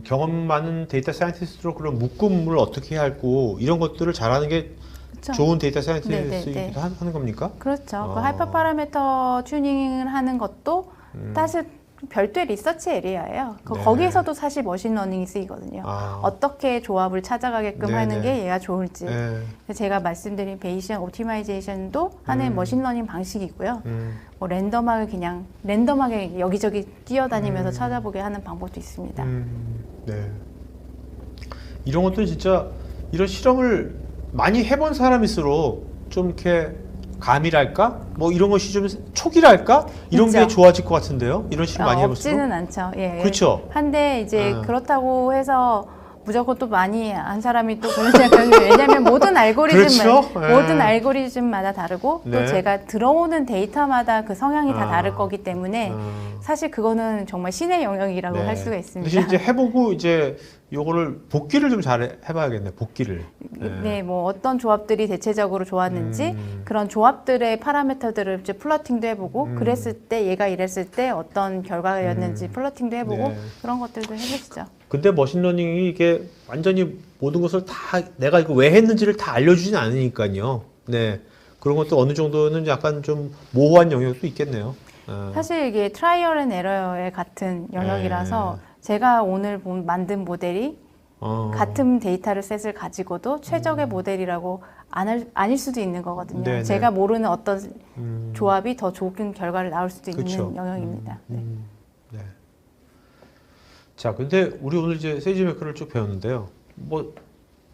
경험 많은 데이터 사이언티스트로 그런 묶음을 어떻게 해야 하고 이런 것들을 잘하는 게 그렇죠. 좋은 데이터 사이언티스트이기도 하는 겁니까? 그렇죠. 그 하이퍼 파라미터 튜닝을 하는 것도 사실 별도의 리서치 에리아예요. 거기에서도 사실 머신러닝이 쓰이거든요. 어떻게 조합을 찾아가게끔 하는 게 얘가 좋을지. 제가 말씀드린 베이시안 옵티마이제이션도 하나의 머신러닝 방식이고요. 뭐 랜덤하게 여기저기 뛰어다니면서 찾아보게 하는 방법도 있습니다. 네. 이런 것도 진짜 이런 실험을 많이 해본 사람일수록 좀 이렇게 감이랄까? 뭐 이런 것이 좀 초기랄까? 이런 있죠. 게 좋아질 것 같은데요? 이런 실험 많이 해볼수록? 없지는 않죠. 예. 그렇죠. 한데 이제 그렇다고 해서 무조건 또 많이 한 사람이 또 그런 생각이 왜냐하면 모든 알고리즘마다 다르고 네. 또 제가 들어오는 데이터마다 그 성향이 다 다를 거기 때문에 사실 그거는 정말 신의 영역이라고 할 수가 있습니다. 근데 이제 해보고 이제 요거를 복기를 좀 잘 해봐야겠네. 복기를. 네, 뭐 어떤 조합들이 대체적으로 좋았는지 그런 조합들의 파라미터들을 이제 플러팅도 해보고 그랬을 때 얘가 이랬을 때 어떤 결과였는지 플러팅도 해보고 네. 그런 것들도 해보시죠. 근데 머신러닝이 이게 완전히 모든 것을 다 내가 이거 왜 했는지를 다 알려주진 않으니까요. 네. 그런 것도 어느 정도는 약간 좀 모호한 영역도 있겠네요. 사실 이게 트라이얼 앤 에러의 같은 영역이라서 제가 오늘 만든 모델이 같은 데이터를 셋을 가지고도 최적의 모델이라고 아닐 수도 있는 거거든요. 네네. 제가 모르는 어떤 조합이 더 좋은 결과를 나올 수도 있는 그쵸. 영역입니다. 네. 네. 자, 근데 우리 오늘 이제 세이지메이커를 쭉 배웠는데요. 뭐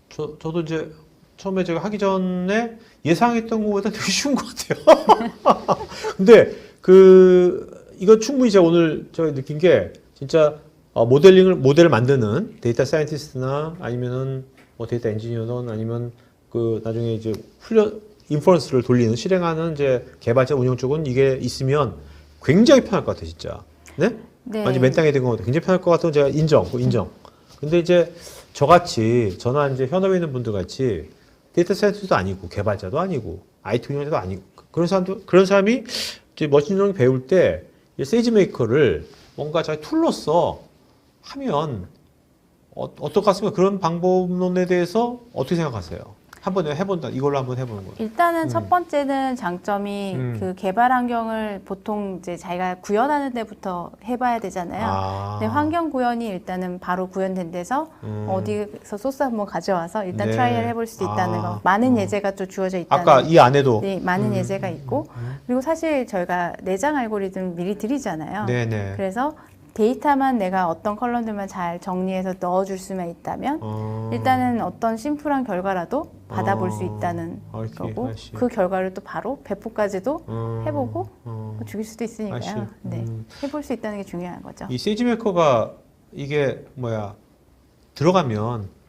저도 이제 처음에 제가 하기 전에 예상했던 것보다 되게 쉬운 것 같아요. 근데 이거 충분히 제가 오늘 제가 느낀 게 진짜 모델을 만드는 데이터 사이언티스트나 아니면은 뭐 데이터 엔지니어든 아니면 그 나중에 이제 인퍼런스를 돌리는 실행하는 이제 개발자 운영 쪽은 이게 있으면 굉장히 편할 것 같아요, 진짜. 네? 네. 완전 맨 땅에 든 것 같아요. 굉장히 편할 것 같아요. 제가 인정. 근데 이제 저같이 저나 이제 현업에 있는 분들 같이 데이터 사이언티스트도 아니고 개발자도 아니고 IT 운영자도 아니고 그런 사람이 이제 머신러닝 배울 때 세이지메이커를 뭔가 자기 툴로서 하면 어떨 것 같습니까? 그런 방법론에 대해서 어떻게 생각하세요? 한번 해본다. 이걸로 한번 해보는 거예요. 일단은 첫 번째는 장점이 그 개발 환경을 보통 이제 자기가 구현하는 데부터 해봐야 되잖아요. 근데 환경 구현이 일단은 바로 구현된 데서 어디서 소스 한번 가져와서 일단 네. 트라이얼 해볼 수도 있다는 거. 많은 예제가 또 주어져 있다는 아까 이 안에도 네, 많은 예제가 있고 그리고 사실 저희가 내장 알고리즘 미리 드리잖아요. 네네. 그래서 데이터만 내가 어떤 컬럼들만 잘 정리해서 넣어줄 수만 있다면 일단은 어떤 심플한 결과라도 받아볼 수 있다는 거고 그 결과를 또 바로 배포까지도 해보고 죽일 수도 있으니까요. 네, 해볼 수 있다는 게 중요한 거죠. 이 세이지메이커가 이게 들어가면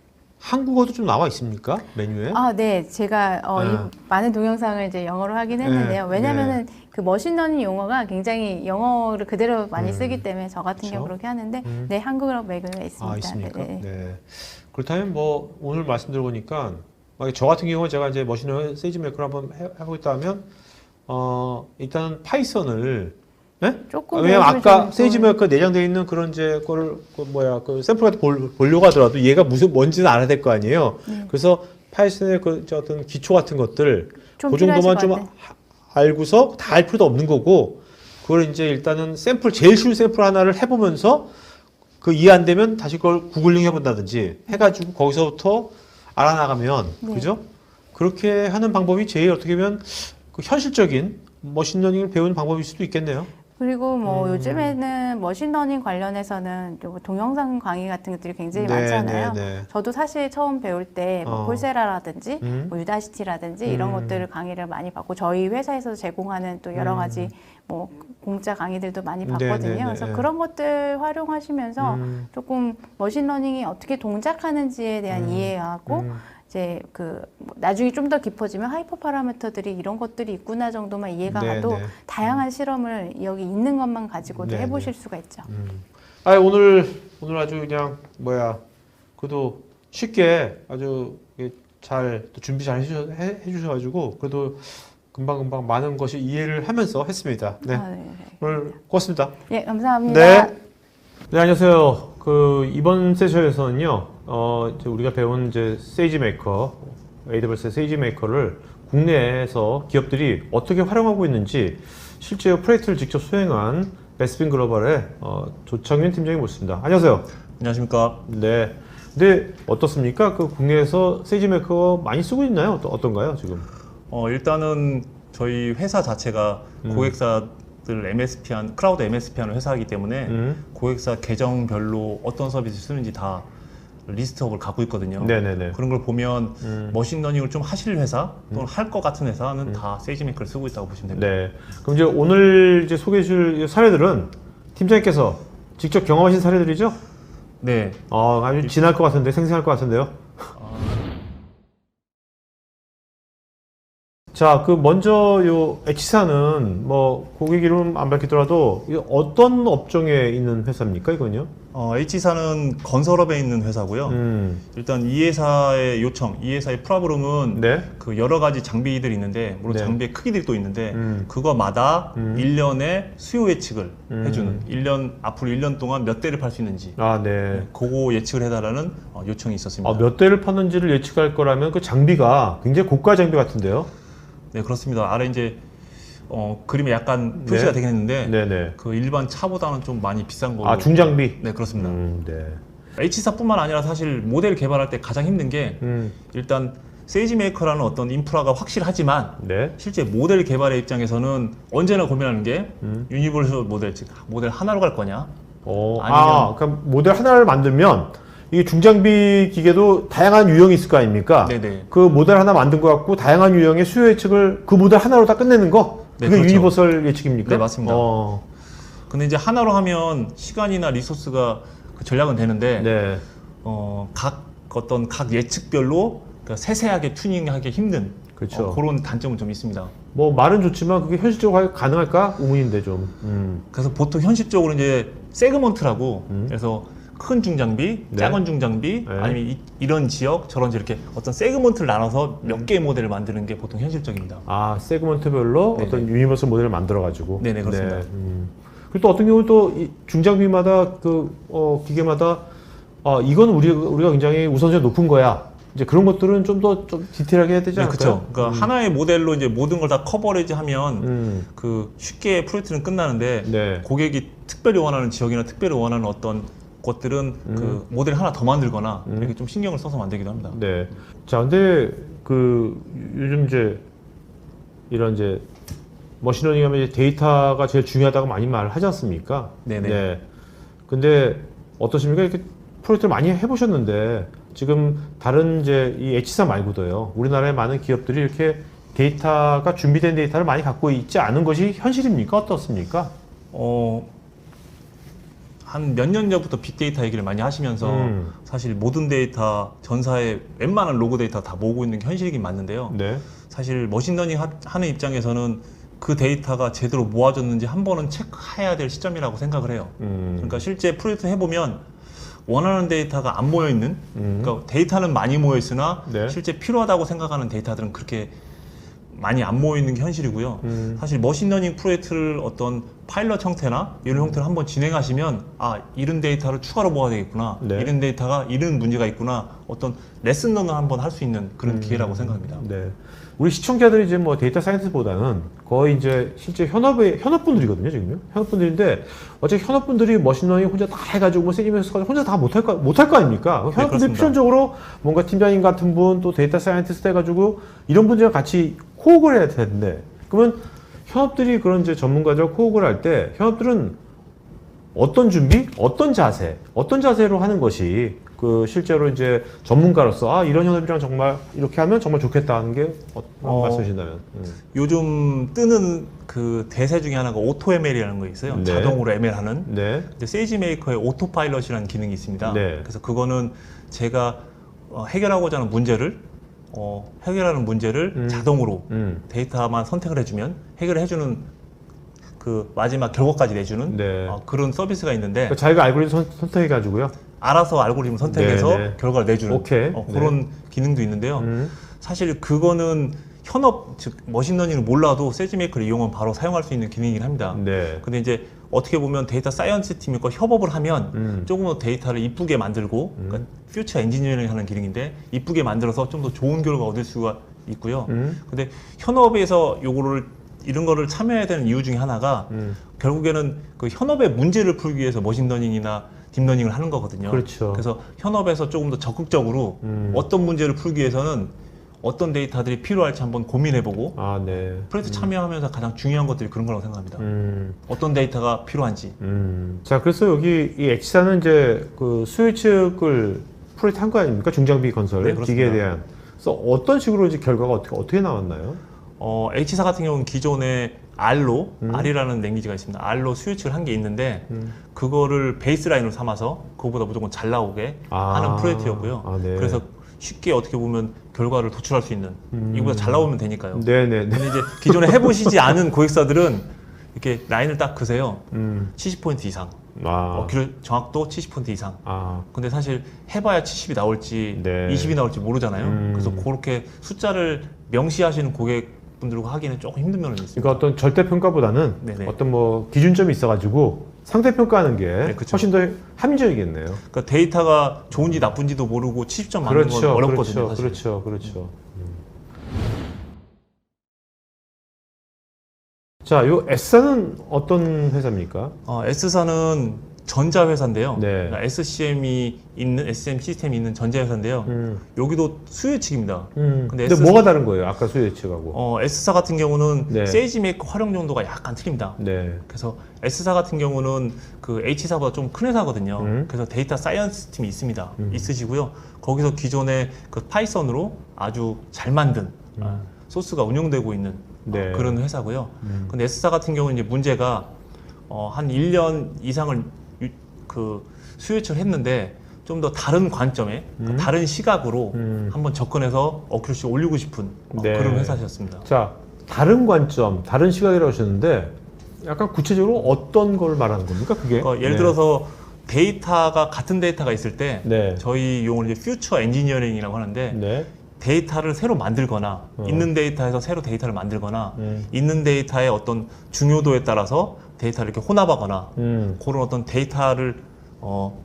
한국어도 좀 나와 있습니까? 메뉴에? 네. 제가 이 많은 동영상을 이제 영어로 하긴 했는데요. 왜냐면은 그 머신러닝 용어가 굉장히 영어를 그대로 많이 쓰기 때문에 저 같은 경우 그렇게 하는데 네, 한국어로 메뉴가 있습니다. 있습니까? 네. 네. 그렇다면 뭐 오늘 말씀 들어보니까 저 같은 경우는 제가 이제 머신러닝 세이지메이커를 한번 해보겠다 하면 일단은 파이썬을 조금 왜냐면 아까 세이지메이커 내장되어 있는 그런 이제 그 샘플 같은 보려고 하더라도 얘가 뭔지는 알아야 될 거 아니에요. 그래서 파이썬의 어떤 기초 같은 것들 그 정도만 좀 알고서 다 알 필요도 없는 거고 그걸 이제 일단은 제일 쉬운 샘플 하나를 해보면서 그 이해 안 되면 다시 그걸 구글링 해본다든지 해가지고 거기서부터 알아나가면 그죠? 그렇게 하는 방법이 제일 어떻게 보면 그 현실적인 머신러닝을 배우는 방법일 수도 있겠네요. 그리고 뭐 요즘에는 머신러닝 관련해서는 동영상 강의 같은 것들이 굉장히 많잖아요. 저도 사실 처음 배울 때 뭐 콜세라라든지 뭐 유다시티라든지 이런 것들을 강의를 많이 받고 저희 회사에서 제공하는 또 여러 가지 뭐 공짜 강의들도 많이 받거든요. 그래서 그런 것들 활용하시면서 조금 머신러닝이 어떻게 동작하는지에 대한 이해하고 이제 나중에 좀 더 깊어지면 하이퍼 파라미터들이 이런 것들이 있구나 정도만 이해가 가도 다양한 실험을 여기 있는 것만 가지고도 해보실 수가 있죠. 오늘 아주 그냥 그래도 쉽게 아주 잘 또 준비 잘 해주셔가지고 그래도 금방 많은 것이 이해를 하면서 했습니다. 네. 오늘 고맙습니다. 네, 감사합니다. 네, 안녕하세요. 이번 세션에서는요, 이제 우리가 배운 이제 세이지메이커, AWS 세이지메이커를 국내에서 기업들이 어떻게 활용하고 있는지 실제 프로젝트를 직접 수행한 베스핀 글로벌의 조창윤 팀장이 모십니다. 안녕하세요. 안녕하십니까. 네. 근데 어떻습니까? 국내에서 세이지메이커 많이 쓰고 있나요? 어떤가요, 지금? 일단은 저희 회사 자체가 고객사들 MSP 크라우드 MSP 하는 회사이기 때문에 고객사 계정별로 어떤 서비스 쓰는지 다 리스트업을 갖고 있거든요. 네네네. 그런 걸 보면 머신러닝을 좀 하실 회사 또는 할 것 같은 회사는 다 세이지메이커를 쓰고 있다고 보시면 됩니다. 네. 그럼 이제 오늘 소개해 줄 사례들은 팀장님께서 직접 경험하신 사례들이죠? 네. 아주 진할 것 같은데, 생생할 것 같은데요. 자, 그 먼저 요 H사는 뭐 고객 이름 안 밝히더라도 이거 어떤 업종에 있는 회사입니까, 이건요? H사는 건설업에 있는 회사고요. 일단 이 회사의 요청, 이 회사의 프로그램은 네. 그 여러 가지 장비들이 있는데 물론 네. 장비의 크기들이 또 있는데 그거마다 1년에 수요 예측을 해주는 1년 앞으로 1년 동안 몇 대를 팔 수 있는지 아, 네. 그거 예측을 해달라는 요청이 있었습니다. 몇 대를 파는지를 예측할 거라면 그 장비가 굉장히 고가 장비 같은데요? 네, 그렇습니다. 아래 이제 그림에 약간 표시가 네. 되긴 했는데 네네. 그 일반 차보다는 좀 많이 비싼 걸로. 아, 중장비? 네, 그렇습니다. 네. H사뿐만 아니라 사실 모델 개발할 때 가장 힘든 게 일단 세이지메이커라는 어떤 인프라가 확실하지만 네. 실제 모델 개발의 입장에서는 언제나 고민하는 게 유니버설 모델, 즉 모델 하나로 갈 거냐 그러니까 모델 하나를 만들면 이게 중장비 기계도 다양한 유형이 있을 거 아닙니까? 네네. 그 모델 하나 만든 거 갖고 다양한 유형의 수요 예측을 그 모델 하나로 다 끝내는 거? 네, 그게 그렇죠. 유니버설 예측입니까? 네, 맞습니다. 근데 이제 하나로 하면 시간이나 리소스가 그 절약은 되는데 네. 각 예측별로 그러니까 세세하게 튜닝하기 힘든 그렇죠. 그런 단점은 좀 있습니다. 뭐 말은 좋지만 그게 현실적으로 가능할까? 의문인데 좀. 그래서 보통 현실적으로 이제 세그먼트라고 그래서 큰 중장비, 네. 작은 중장비, 네. 아니면 이런 지역, 저런 지역 이렇게 어떤 세그먼트를 나눠서 몇 개의 모델을 만드는 게 보통 현실적입니다. 아, 세그먼트별로 네네. 어떤 유니버설 모델을 만들어가지고. 네네, 그렇습니다. 그리고 또 어떤 경우는 또 이 중장비마다 기계마다 이건 우리가 굉장히 우선순위가 높은 거야. 이제 그런 것들은 좀 더 좀 디테일하게 해야 되지 네, 않을까요? 그렇죠. 그러니까 하나의 모델로 이제 모든 걸 다 커버리지하면 그 쉽게 프로젝트는 끝나는데 네. 고객이 특별히 원하는 지역이나 특별히 원하는 어떤 것들은 그 모델 하나 더 만들거나 이렇게 좀 신경을 써서 만들기도 합니다. 네. 자, 근데 그 요즘 이제 이런 이제 머신러닝 하면 이제 데이터가 제일 중요하다고 많이 말을 하지 않습니까? 네네. 네. 근데 어떠십니까? 이렇게 프로젝트를 많이 해보셨는데 지금 다른 이제 이 H사 말고도요. 우리나라의 많은 기업들이 이렇게 데이터가 준비된 데이터를 많이 갖고 있지 않은 것이 현실입니까? 어떻습니까? 한 몇 년 전부터 빅데이터 얘기를 많이 하시면서 사실 모든 데이터 전사의 웬만한 로그 데이터 다 모으고 있는 게 현실이긴 맞는데요. 네. 사실 머신러닝 하는 입장에서는 그 데이터가 제대로 모아졌는지 한 번은 체크해야 될 시점이라고 생각을 해요. 그러니까 실제 프로젝트 해보면 원하는 데이터가 안 모여 있는, 그러니까 데이터는 많이 모여 있으나 네. 실제 필요하다고 생각하는 데이터들은 그렇게 많이 안 모여 있는 게 현실이고요. 사실 머신러닝 프로젝트를 어떤 파일럿 형태나 이런 형태로 한번 진행하시면 이런 데이터를 추가로 모아야 되겠구나. 네. 이런 데이터가 이런 문제가 있구나. 어떤 레슨런을 한번 할 수 있는 그런 기회라고 생각합니다. 네. 우리 시청자들이 이제 뭐 데이터 사이언스보다는 거의 이제 실제 현업분들이거든요, 지금요. 현업분들인데 어차피 현업분들이 머신러닝 혼자 다 해가지고 뭐 세지면서 혼자 다 못할 거 아닙니까? 현업분들이 그렇습니다. 필연적으로 뭔가 팀장님 같은 분 또 데이터 사이언티스트 해가지고 이런 분들이랑 같이 코업을 해야 되는데 그러면 현업들이 그런 이제 전문가들과 코업을 할 때 현업들은 어떤 준비, 어떤 자세로 하는 것이 그 실제로 이제 전문가로서 이런 현업이랑 정말 이렇게 하면 정말 좋겠다 하는 게 말씀하신다면. 요즘 뜨는 그 대세 중에 하나가 오토 ML이라는 거 있어요. 네. 자동으로 ML 하는. 네. 근데 세이지메이커의 오토 파일럿이라는 기능이 있습니다. 네. 그래서 그거는 제가 해결하고자 하는 문제를 자동으로 데이터만 선택을 해주면 해결해주는 그 마지막 결과까지 내주는 네. 그런 서비스가 있는데 그러니까 자기가 알고리즘 선택해가지고요. 알아서 알고리즘 선택해서 네, 네. 결과를 내주는 오케이. 그런 기능도 있는데요. 사실 그거는 현업 즉 머신러닝을 몰라도 세이지메이커를 이용하면 바로 사용할 수 있는 기능이긴 합니다. 네. 근데 이제 어떻게 보면 데이터 사이언스 팀과 협업을 하면 조금 더 데이터를 이쁘게 만들고 그러니까 퓨처 엔지니어링 하는 기능인데 이쁘게 만들어서 좀 더 좋은 결과 얻을 수가 있고요. 근데 현업에서 이런 거를 참여해야 되는 이유 중에 하나가 결국에는 그 현업의 문제를 풀기 위해서 머신러닝이나 딥러닝을 하는 거거든요. 그렇죠. 그래서 현업에서 조금 더 적극적으로 어떤 문제를 풀기 위해서는 어떤 데이터들이 필요할지 한번 고민해보고 네. 프로젝트 참여하면서 가장 중요한 것들이 그런 거라고 생각합니다. 어떤 데이터가 필요한지. 자, 그래서 여기 이 H사는 이제 그 수요 측을 프로젝트 한 거 아닙니까? 중장비 건설 네, 그렇습니다. 기계에 대한. 그래서 어떤 식으로 이제 결과가 어떻게 나왔나요? H사 같은 경우는 기존에 R로, R이라는 랭귀지가 있습니다. R로 스위치를 한 게 있는데 그거를 베이스라인으로 삼아서 그거보다 무조건 잘 나오게 하는 프로젝트였고요. 네. 그래서 쉽게 어떻게 보면 결과를 도출할 수 있는 이거보다 잘 나오면 되니까요. 네네. 근데 이제 기존에 해보시지 않은 고객사들은 이렇게 라인을 딱 그세요. 70포인트 이상. 어큐 정확도 70포인트 이상. 근데 사실 해봐야 70이 나올지 네. 20이 나올지 모르잖아요. 그래서 그렇게 숫자를 명시하시는 고객분들과 하기는 조금 힘든 면은 있습니다. 그러니까 어떤 절대 평가보다는 네네. 어떤 뭐 기준점이 있어가지고 상대 평가하는 게 네, 그쵸. 훨씬 더 합리적이겠네요. 그러니까 데이터가 좋은지 나쁜지도 모르고 70점 맞는 건 어렵거든요. 사실. 그렇죠. 자, 요 S사는 어떤 회사입니까? S사는 전자회사인데요. 네. 그러니까 SCM 시스템이 있는 전자회사인데요. 여기도 수요 측입니다. 근데 뭐가 다른 거예요? 아까 수요 예측하고. S사 같은 경우는 네. 세이지메이커 활용 정도가 약간 틀립니다. 네. 그래서 S사 같은 경우는 그 H사보다 좀 큰 회사거든요. 그래서 데이터 사이언스 팀이 있습니다. 있으시고요. 거기서 기존에 그 파이썬으로 아주 잘 만든 소스가 운영되고 있는 네. 그런 회사고요. 근데 S사 같은 경우는 이제 문제가 한 1년 이상을 그 수요 예측을 했는데 좀 더 다른 관점에 다른 시각으로 한번 접근해서 어큐러시 올리고 싶은 네. 그런 회사셨습니다. 자, 다른 관점, 다른 시각이라고 하셨는데 약간 구체적으로 어떤 걸 말하는 겁니까? 그게? 예를 들어서 데이터가 같은 데이터가 있을 때 네. 저희 용어로 이제 퓨처 엔지니어링이라고 하는데 네. 데이터를 새로 만들거나 있는 데이터에서 새로 데이터를 만들거나 있는 데이터의 어떤 중요도에 따라서 데이터를 이렇게 혼합하거나 그런 어떤 데이터를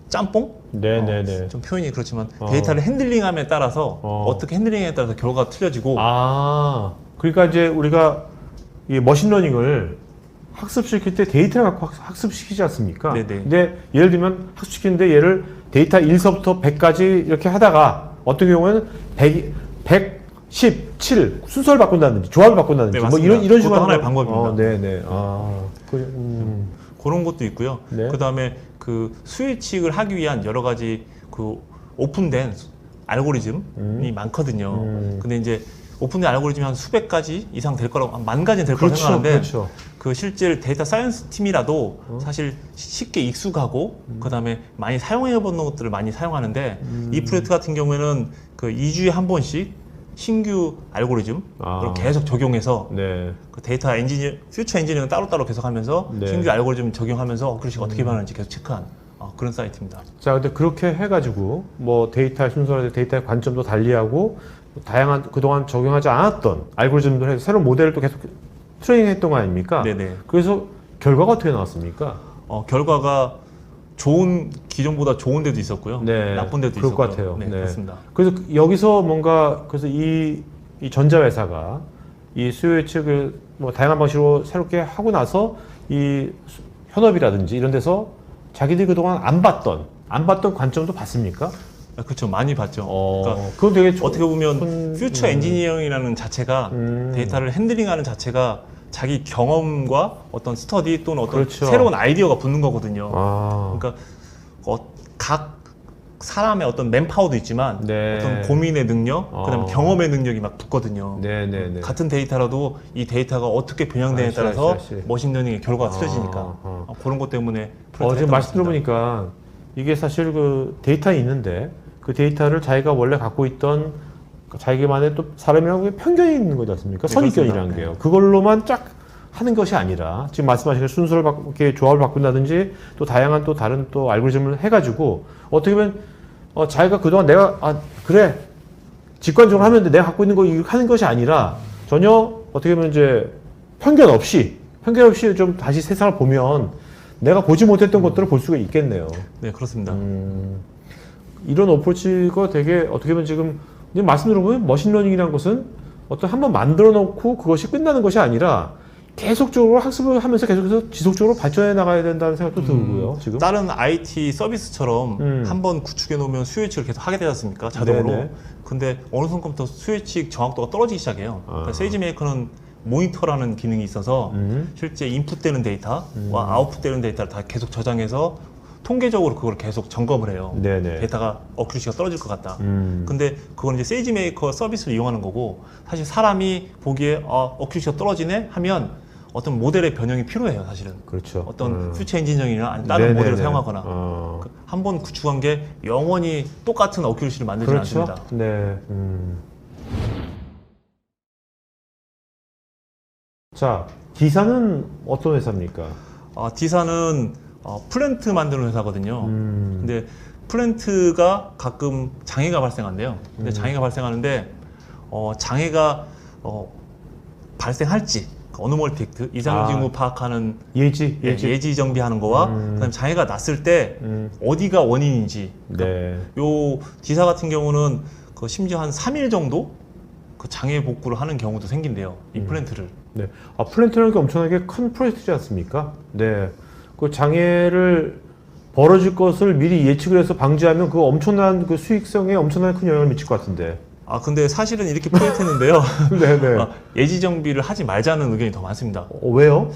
짬뽕? 네네네. 좀 표현이 그렇지만 데이터를 핸들링함에 따라서 어떻게 핸들링에 따라서 결과가 틀려지고 그러니까 이제 우리가 이 머신러닝을 학습시킬 때 데이터를 갖고 학습시키지 않습니까? 네네. 근데 예를 들면 학습시키는데 얘를 데이터 1서부터 100까지 이렇게 하다가 어떤 경우에는 117 순서를 바꾼다든지 조합을 바꾼다든지 네, 뭐 맞습니다. 이런 식으로 그것도 하는 하나의 방법입니다. 네네. 그런 것도 있고요. 네. 그 다음에 그 수요예측을 하기 위한 여러 가지 그 오픈된 알고리즘이 많거든요. 근데 이제 오픈된 알고리즘이 한 수백 가지 이상 될 거라고, 한 만 가지는 될 거라고 생각하는데 그렇죠. 그 실제 데이터 사이언스 팀이라도 사실 쉽게 익숙하고 그 다음에 많이 사용해보는 것들을 많이 사용하는데 이 프로젝트 같은 경우에는 그 2주에 한 번씩 신규 알고리즘을 계속 적용해서 네. 그 데이터 퓨처 엔지니어링 따로따로 계속 하면서 네. 신규 알고리즘 적용하면서 어크루시가 어떻게 변하는지 계속 체크한 그런 사이트입니다. 자, 근데 그렇게 해가지고 뭐 데이터의 순서나 데이터의 관점도 달리하고 다양한 그동안 적용하지 않았던 알고리즘들 해서 새로운 모델을 또 계속 트레이닝했던 거 아닙니까? 네네. 그래서 결과가 어떻게 나왔습니까? 결과가 기존보다 좋은 데도 있었고요. 네, 나쁜 데도 그럴 있었고요. 것 같아요. 네, 네. 그렇습니다. 그래서 여기서 뭔가 그래서 이 전자회사가 이 수요 예측을 뭐 다양한 방식으로 새롭게 하고 나서 이 현업이라든지 이런 데서 자기들이 그동안 안 봤던 관점도 봤습니까? 그렇죠. 많이 봤죠. 그러니까 그건 되게 어떻게 보면 퓨처 엔지니어링이라는 자체가 데이터를 핸들링하는 자체가 자기 경험과 어떤 스터디 또는 어떤 그렇죠. 새로운 아이디어가 붙는 거거든요. 그러니까 각 사람의 어떤 맨파워도 있지만 네. 어떤 고민의 능력, 그다음에 경험의 능력이 막 붙거든요. 네네네. 같은 데이터라도 이 데이터가 어떻게 변형되느냐에 따라서 머신러닝의 결과가 틀려지니까 그런 것 때문에 지금 말씀 들어보니까 이게 사실 그 데이터에 있는데 그 데이터를 자기가 원래 갖고 있던 자기만의 또 사람이라고 편견이 있는 거지 않습니까? 네, 선입견이라는 그렇습니다. 게요. 그걸로만 쫙 하는 것이 아니라 지금 말씀하신 순서를 이렇게 조합을 바꾼다든지 또 다양한 또 다른 또 알고리즘을 해가지고 어떻게 보면 자기가 그동안 내가 그래 직관적으로 하면 돼 내가 갖고 있는 거 이렇게 하는 것이 아니라 전혀 어떻게 보면 이제 편견 없이 좀 다시 세상을 보면 내가 보지 못했던 것들을 볼 수가 있겠네요. 네, 그렇습니다. 이런 어프로치가 되게 어떻게 보면 지금 말씀 들어보면 머신러닝이라는 것은 어떤 한번 만들어 놓고 그것이 끝나는 것이 아니라 계속적으로 학습을 하면서 계속해서 지속적으로 발전해 나가야 된다는 생각도 들고요. 지금 다른 IT 서비스처럼 한번 구축해 놓으면 수요 예측을 계속 하게 되지 않습니까? 자동으로. 네네. 근데 어느 순간부터 수요 예측 정확도가 떨어지기 시작해요. 그러니까 세이지메이커는 모니터라는 기능이 있어서 실제 인풋되는 데이터와 아웃풋되는 데이터를 다 계속 저장해서 통계적으로 그걸 계속 점검을 해요. 네네. 데이터가 어큐리시가 떨어질 것 같다. 음. 근데 그건 이제 세이지메이커 서비스를 이용하는 거고, 사실 사람이 보기에 어큐리시가 떨어지네 하면 어떤 모델의 변형이 필요해요, 사실은. 그렇죠. 어떤 퓨처 엔지니어링이나 아니면 다른 네네네. 모델을 사용하거나 어. 한 번 구축한 게 영원히 똑같은 어큐리시를 만들지는 그렇죠. 않습니다. 네. 자, 디사는 어떤 회사입니까? 디사는 플랜트 만드는 회사거든요. 음. 근데 플랜트가 가끔 장애가 발생한대요. 근데 장애가 발생하는데 장애가 발생할지 어노멀 딕트 이상 징후 파악하는 예지. 예지 정비하는 거와 그다음에 장애가 났을 때 어디가 원인인지. 네. 요 디사 같은 경우는 그 심지어 한 3일 정도 그 장애 복구를 하는 경우도 생긴대요. 이 플랜트를. 네. 플랜트라는 게 엄청나게 큰 프로젝트지 않습니까? 네. 그 장애를 벌어질 것을 미리 예측을 해서 방지하면 그 엄청난 그 수익성에 엄청나게 큰 영향을 미칠 것 같은데. 근데 사실은 이렇게 프로젝트했는데요. 네네. 예지 정비를 하지 말자는 의견이 더 많습니다. 왜요?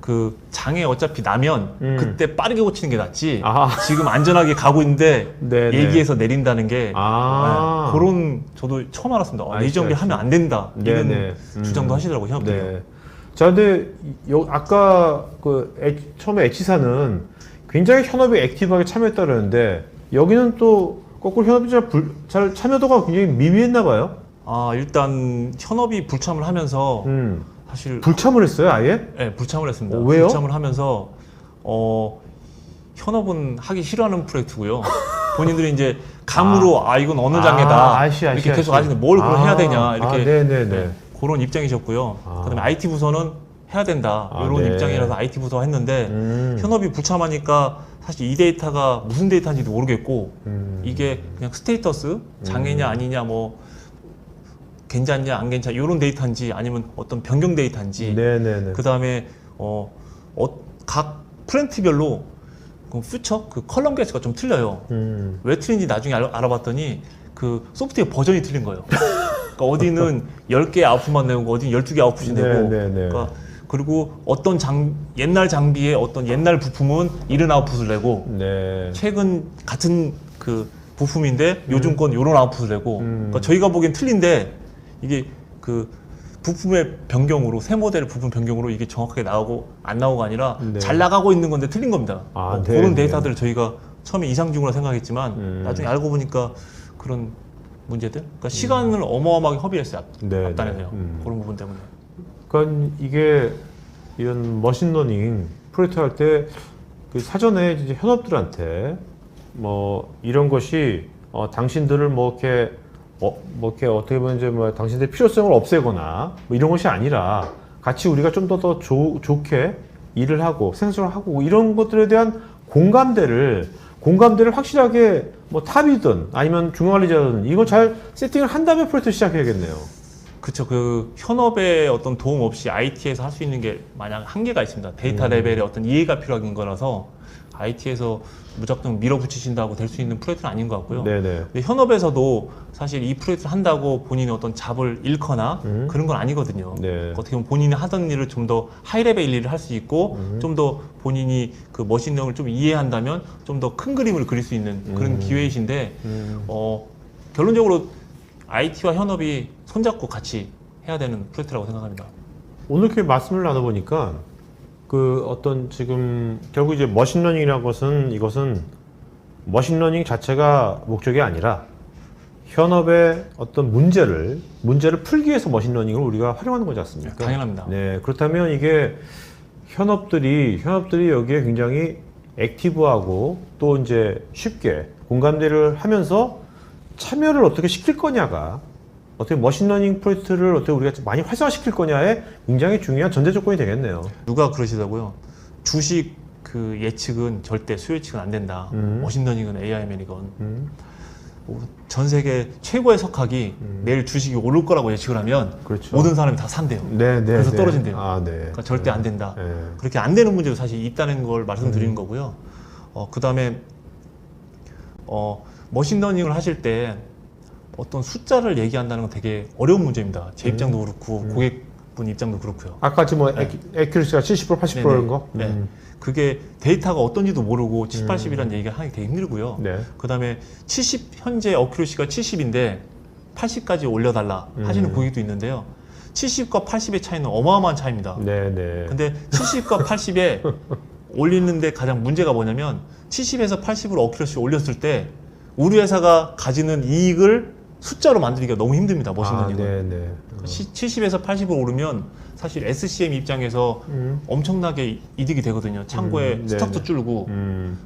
그 장애 어차피 나면 그때 빠르게 고치는 게 낫지. 아. 지금 안전하게 가고 있는데 네네. 얘기해서 내린다는 게 아. 네, 그런 저도 처음 알았습니다. 예지 정비 하면 안 된다. 이런 주장도 하시더라고요, 협회가. 네. 자, 근데 아까 처음에 H사는 굉장히 현업에 액티브하게 참여했다 그러는데 여기는 또 거꾸로 현업이 잘 참여도가 굉장히 미미했나 봐요. 일단 현업이 불참을 하면서 사실 불참을 했어요, 아예? 네, 불참을 했습니다. 왜요? 불참을 하면서 현업은 하기 싫어하는 프로젝트고요. 본인들이 이제 감으로 이건 어느 장애다 이렇게 계속 하시는데 뭘 그걸 해야 되냐 이렇게 네네네. 네, 그런 입장이셨고요. 그다음에 IT 부서는 해야 된다 이런 네. 입장이라서 IT 부서가 했는데 현업이 불참하니까 사실 이 데이터가 무슨 데이터인지도 모르겠고 이게 그냥 스테이터스 장애냐 아니냐 뭐 괜찮냐 안 괜찮냐 이런 데이터인지 아니면 어떤 변경 데이터인지 네네네. 그다음에 각 플랜트별로 그 퓨처 그 컬럼 개수가 좀 틀려요. 왜 틀린지 나중에 알아봤더니 그 소프트웨어 버전이 틀린 거예요. 그러니까 어디는 10개 아웃풋만 내고 어디는 12개 아웃풋이 내고 그러니까 그리고 어떤 옛날 장비의 어떤 옛날 부품은 70아웃풋을 내고 네. 최근 같은 그 부품인데 요즘 건 요런 아웃풋을 내고 그러니까 저희가 보기엔 틀린데 이게 그 부품의 변경으로 새 모델의 부품 변경으로 이게 정확하게 나오고 안 나오고 아니라 네. 잘 나가고 있는 건데 틀린 겁니다. 네, 그런 네. 데이터들을 저희가 처음에 이상중으로 생각했지만 나중에 알고 보니까 그런 문제들 그러니까 시간을 어마어마하게 허비했어요. 네, 앞단에서요. 네. 그런 부분 때문에. 그러니까 이게 이런 머신러닝 프로젝트 할 때 그 사전에 이제 현업들한테 뭐 이런 것이 당신들을 뭐 이렇게 어떻게 보면 이제 뭐 당신들의 필요성을 없애거나 뭐 이런 것이 아니라 같이 우리가 좀 더 좋게 일을 하고 생산을 하고 이런 것들에 대한 공감대를 확실하게 뭐 탑이든 아니면 중앙관리자든 이거 잘 세팅을 한 다음에 프로젝트 시작해야겠네요. 그렇죠. 그 현업의 어떤 도움 없이 IT에서 할 수 있는 게 만약 한계가 있습니다. 데이터 레벨의 어떤 이해가 필요한 거라서 IT에서 무작정 밀어붙이신다고 될 수 있는 프로젝트는 아닌 것 같고요. 네네. 근데 현업에서도 사실 이 프로젝트를 한다고 본인이 어떤 잡을 잃거나 그런 건 아니거든요. 네. 어떻게 보면 본인이 하던 일을 좀 더 하이레벨 일을 할 수 있고 좀 더 본인이 그 머신러닝을 좀 이해한다면 좀 더 큰 그림을 그릴 수 있는 그런 기회이신데 결론적으로 IT와 현업이 손잡고 같이 해야 되는 프로젝트라고 생각합니다. 오늘 이렇게 말씀을 나눠보니까 그 어떤 지금 결국 이제 머신러닝이라는 것은 이것은 머신러닝 자체가 목적이 아니라 현업의 어떤 문제를 풀기 위해서 머신러닝을 우리가 활용하는 거지 않습니까? 당연합니다. 네, 그렇다면 이게 현업들이 여기에 굉장히 액티브하고 또 이제 쉽게 공감대를 하면서 참여를 어떻게 시킬 거냐가 어떻게 머신러닝 프로젝트를 어떻게 우리가 많이 활성화시킬 거냐에 굉장히 중요한 전제 조건이 되겠네요. 누가 그러시다고요? 주식 그 예측은 절대 수요 예측은 안 된다. 머신러닝은 AIM이건 전 세계 최고의 석학이 내일 주식이 오를 거라고 예측을 하면 그렇죠. 모든 사람이 다 산대요. 네, 그래서 떨어진대요. 네. 그러니까 절대 안 된다. 네. 그렇게 안 되는 문제도 사실 있다는 걸 말씀드리는 거고요. 그 다음에 머신러닝을 하실 때 어떤 숫자를 얘기한다는 건 되게 어려운 문제입니다. 제 입장도 그렇고 고객 분 입장도 그렇고요. 아까 지금 뭐 네. 에큐리시가 70% 80%인 네네. 거. 네. 그게 데이터가 어떤지도 모르고 70, 80이라는 얘기가 하기 되게 힘들고요. 네. 그다음에 70 현재 어큐리시가 70인데 80까지 올려달라 하시는 고객도 있는데요. 70과 80의 차이는 어마어마한 차이입니다. 네, 네. 근데 70과 80에 올리는데 가장 문제가 뭐냐면 70에서 80으로 어큐러시 올렸을 때 우리 회사가 가지는 이익을 숫자로 만들기가 너무 힘듭니다. 머신러닝은. 네, 네. 70에서 80으로 오르면 사실 SCM 입장에서 엄청나게 이득이 되거든요. 창고에 스톡도 네네. 줄고.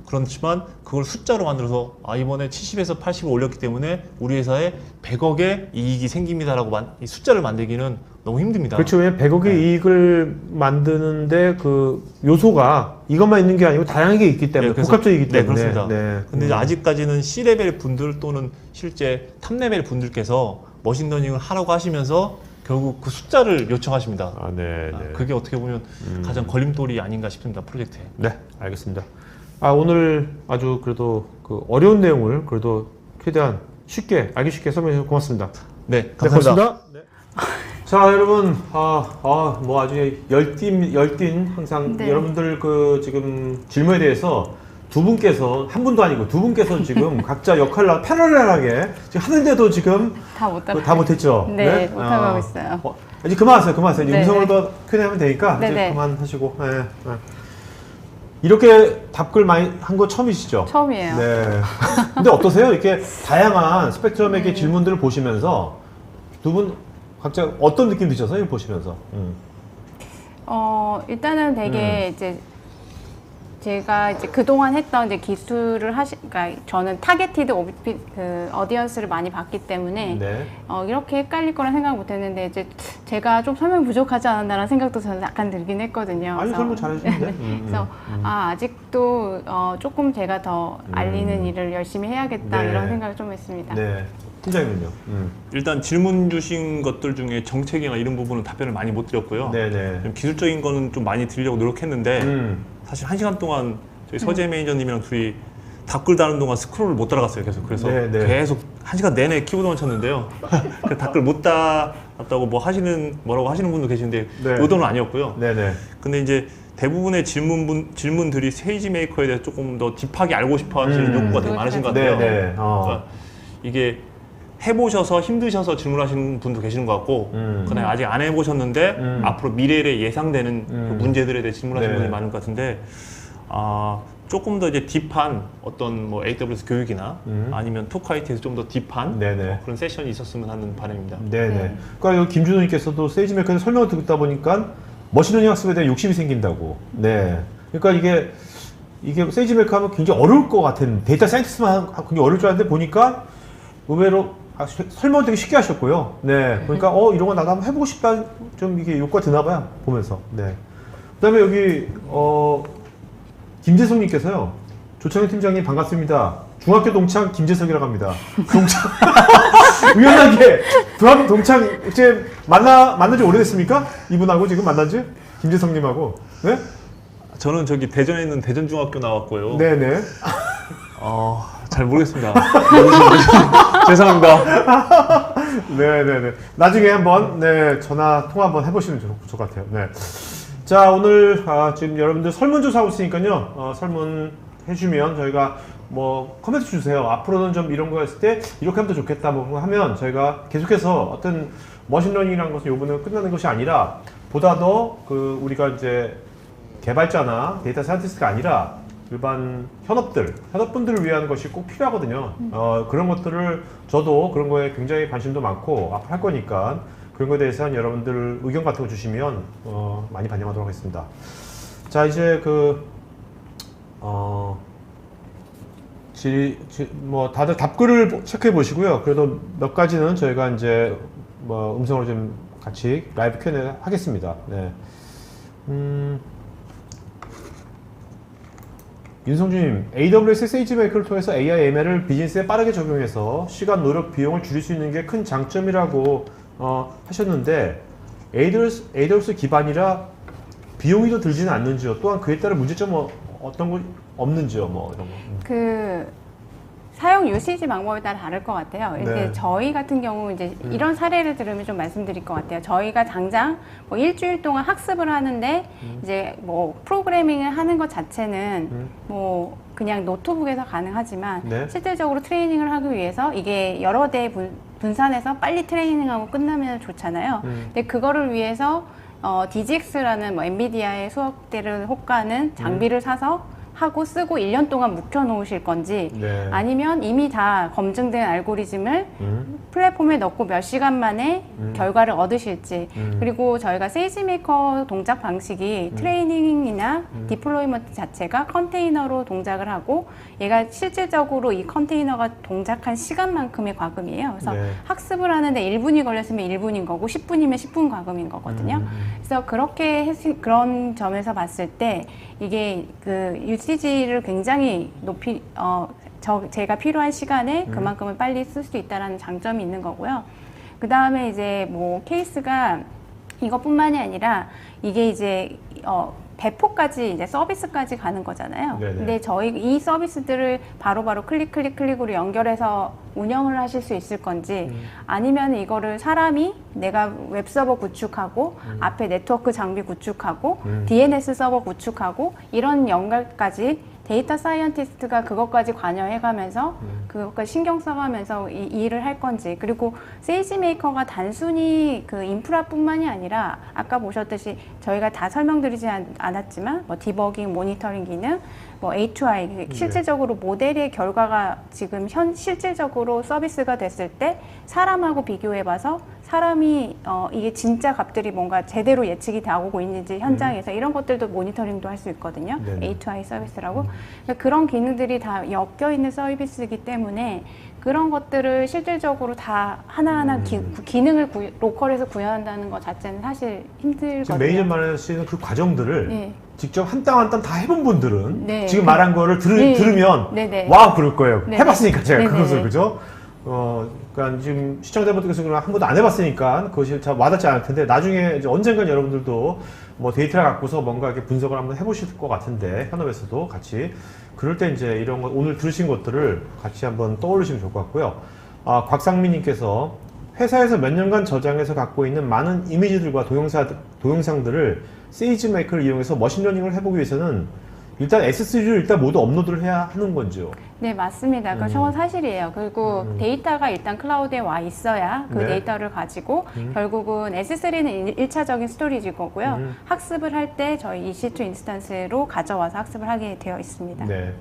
그렇지만 그걸 숫자로 만들어서 이번에 70에서 80을 올렸기 때문에 우리 회사에 100억의 이익이 생깁니다라고 이 숫자를 만들기는 너무 힘듭니다. 그렇죠. 왜냐면 100억의 네. 이익을 만드는데 그 요소가 이것만 있는 게 아니고 다양하게 있기 때문에 네, 그래서- 복합적이기 네, 때문에. 그렇습니다. 네. 근데 이제 아직까지는 C레벨 분들 또는 실제 탑레벨 분들께서 머신러닝을 하라고 하시면서 결국 그 숫자를 요청하십니다. 아, 네, 네. 그게 어떻게 보면 가장 걸림돌이 아닌가 싶습니다. 프로젝트에. 네, 알겠습니다. 오늘 아주 그래도 그 어려운 내용을 그래도 최대한 쉽게 알기 쉽게 설명해 주셔서 고맙습니다. 네, 네, 감사합니다. 고맙습니다. 네. 자, 여러분, 뭐 아주 열띤 항상 네. 여러분들 그 지금 질문에 대해서 두 분께서 한 분도 아니고 두 분께서 지금 각자 역할을 패러렐하게 지금 하는데도 지금 다 못 따라. 다 못했죠. 네, 못하고 하고 있어요. 이제 그만하세요. 이제 네, 음성을 네. 더 큐내하면 되니까 네, 이제 네. 그만하시고. 네, 네. 이렇게 답글 많이 한 거 처음이시죠? 처음이에요. 네. 근데 어떠세요? 이렇게 다양한 스펙트럼의 질문들을 보시면서 두 분 각자 어떤 느낌 드셨어요? 이거 보시면서. 일단은 되게 이제 제가 이제 그동안 했던 이제 기술을 그러니까 저는 타겟티드 어디언스를 많이 봤기 때문에 네. 이렇게 헷갈릴 거라 생각 못 했는데 이제 제가 좀 설명 부족하지 않았나라는 생각도 저는 약간 들긴 했거든요. 아니, 그래서- 설명 잘해주는데. 그래서 아직도 조금 제가 더 알리는 일을 열심히 해야겠다 네. 이런 생각을 좀 했습니다. 네. 팀장님은요? 일단 질문 주신 것들 중에 정책이나 이런 부분은 답변을 많이 못 드렸고요. 네네. 좀 기술적인 거는 좀 많이 드리려고 노력했는데 사실 1시간 동안 저희 서재 매니저님이랑 둘이 댓글 다는 동안 스크롤을 못 따라갔어요. 그래서 네, 네. 계속 1시간 내내 키보드만 쳤는데요. 그 댓글 못 따랐다고 뭐라고 하시는 분도 계시는데 네. 의도는 아니었고요. 네네. 근데 이제 대부분의 질문들이 세이지 메이커에 대해 조금 더 딥하게 알고 싶어 하시는 욕구가 되게 많으신 것 같아요. 네네. 그러니까 이게 해보셔서 힘드셔서 질문하시는 분도 계시는 것 같고 그다음에 아직 안 해보셨는데 앞으로 미래에 예상되는 그 문제들에 대해 질문하시는 네. 분이 많은 것 같은데 조금 더 이제 딥한 어떤 뭐 AWS 교육이나 아니면 토크IT에서 좀 더 딥한 네네. 그런 세션이 있었으면 하는 바람입니다. 네네. 네. 그러니까 여기 김준호님께서도 세이지메이커에 설명을 듣다 보니까 머신러닝 학습에 대한 욕심이 생긴다고. 네. 그러니까 이게 세이지메이커 하면 굉장히 어려울 것 같은 데이터 사이언티스트만 굉장히 어려울 줄 알았는데 보니까 의외로 설명을 되게 쉽게 하셨고요. 네. 그러니까 이런 거 나도 한번 해보고 싶다 좀 이게 욕구가 드나 봐요. 보면서. 네. 그다음에 여기 김재성님께서요. 조창현 팀장님 반갑습니다. 중학교 동창 김재석이라고 합니다. 동창 우연하게 동창 이제 만난 지 오래됐습니까? 이분하고 지금 만난 지 김재성님하고. 네? 저는 저기 대전에 있는 대전중학교 나왔고요. 네네. 잘 모르겠습니다. 죄송합니다. 네네네. 나중에 한번 전화 통화 한번 해보시면 좋을 것 같아요. 네. 자, 오늘 지금 여러분들 설문조사 하고 있으니까요. 설문 해주면 저희가 뭐 코멘트 주세요. 앞으로는 좀 이런 거 했을 때 이렇게 하면 더 좋겠다 뭐 하면 저희가 계속해서 어떤 머신러닝이라는 것은 요번에 끝나는 것이 아니라 보다 더 우리가 이제 개발자나 데이터 사이언티스트가 아니라 일반 현업분들을 위한 것이 꼭 필요하거든요. 그런 것들을 저도 그런 거에 굉장히 관심도 많고 앞으로 할 거니까 그런 거에 대해서 여러분들 의견 같은 거 주시면 많이 반영하도록 하겠습니다. 자, 이제 뭐 다들 답글을 체크해 보시고요. 그래도 몇 가지는 저희가 이제 뭐 음성으로 좀 같이 라이브 Q&A 하겠습니다. 네. 윤성주님, AWS 세이지메이커를 통해서 AI, ML을 비즈니스에 빠르게 적용해서 시간, 노력, 비용을 줄일 수 있는 게 큰 장점이라고 하셨는데 AWS 기반이라 비용이 더 들지는 않는지요? 또한 그에 따른 문제점은 어떤 거 없는지요? 뭐 이런 거. 사용 유시지 방법에 따라 다를 것 같아요. 이제 네. 저희 같은 경우 이제 이런 사례를 들으면 좀 말씀드릴 것 같아요. 저희가 당장 뭐 일주일 동안 학습을 하는데 이제 뭐 프로그래밍을 하는 것 자체는 뭐 그냥 노트북에서 가능하지만 네. 실질적으로 트레이닝을 하기 위해서 이게 여러 대 분산해서 빨리 트레이닝하고 끝나면 좋잖아요. 근데 그거를 위해서 DGX라는 뭐 엔비디아의 수억대를 호가하는 장비를 사서 하고 쓰고 1년 동안 묵혀 놓으실 건지 네. 아니면 이미 다 검증된 알고리즘을 플랫폼에 넣고 몇 시간 만에 결과를 얻으실지 그리고 저희가 세이지메이커 동작 방식이 트레이닝이나 디플로이먼트 자체가 컨테이너로 동작을 하고 얘가 실질적으로 이 컨테이너가 동작한 시간만큼의 과금이에요. 그래서 네. 학습을 하는데 1분이 걸렸으면 1분인 거고 10분이면 10분 과금인 거거든요. 그래서 그렇게 그런 점에서 봤을 때 이게 그 UCG를 굉장히 높이 제가 필요한 시간에 그만큼을 빨리 쓸 수 있다라는 장점이 있는 거고요. 그 다음에 이제 뭐 케이스가 이것뿐만이 아니라 이게 이제 배포까지 이제 서비스까지 가는 거잖아요. 네네. 근데 저희 이 서비스들을 바로바로 클릭으로 연결해서 운영을 하실 수 있을 건지 아니면 이거를 사람이 내가 웹서버 구축하고 앞에 네트워크 장비 구축하고 DNS 서버 구축하고 이런 연결까지 데이터 사이언티스트가 그것까지 관여해가면서 그것까지 신경 써가면서 이 일을 할 건지 그리고 세이지메이커가 단순히 그 인프라뿐만이 아니라 아까 보셨듯이 저희가 다 설명드리지 않았지만 뭐 디버깅, 모니터링 기능, 뭐 A2I 실질적으로 모델의 결과가 지금 실질적으로 서비스가 됐을 때 사람하고 비교해봐서 사람이 이게 진짜 값들이 뭔가 제대로 예측이 나오고 있는지 현장에서 이런 것들도 모니터링도 할 수 있거든요. 네네. A2I 서비스라고. 그러니까 그런 기능들이 다 엮여 있는 서비스이기 때문에 그런 것들을 실질적으로 다 하나하나 기능을 로컬에서 구현한다는 것 자체는 사실 힘들거든요. 지금 매니저 말하시는 그 과정들을 네. 직접 한 땀 한 땀 다 해본 분들은 네. 지금 말한 거를 네. 들으면 네네. 와 그럴 거예요. 네네. 해봤으니까 제가 네네. 그것을 그죠? 그러니까 지금 시청자분들께서 그럼 한 번도 안 해봤으니까 그것이 잘 와닿지 않을 텐데 나중에 이제 언젠간 여러분들도 뭐 데이터를 갖고서 뭔가 이렇게 분석을 한번 해보실 것 같은데 현업에서도 같이 그럴 때 이제 이런 거 오늘 들으신 것들을 같이 한번 떠올리시면 좋을 것 같고요. 곽상민님께서 회사에서 몇 년간 저장해서 갖고 있는 많은 이미지들과 동영상들을 세이지메이커를 이용해서 머신러닝을 해보기 위해서는 일단 S3를 일단 모두 업로드를 해야 하는 건죠. 네, 맞습니다. 그건 사실이에요. 그리고 데이터가 일단 클라우드에 와 있어야 그 네. 데이터를 가지고 결국은 S3는 1차적인 스토리지거고요. 학습을 할 때 저희 EC2 인스턴스로 가져와서 학습을 하게 되어 있습니다. 네.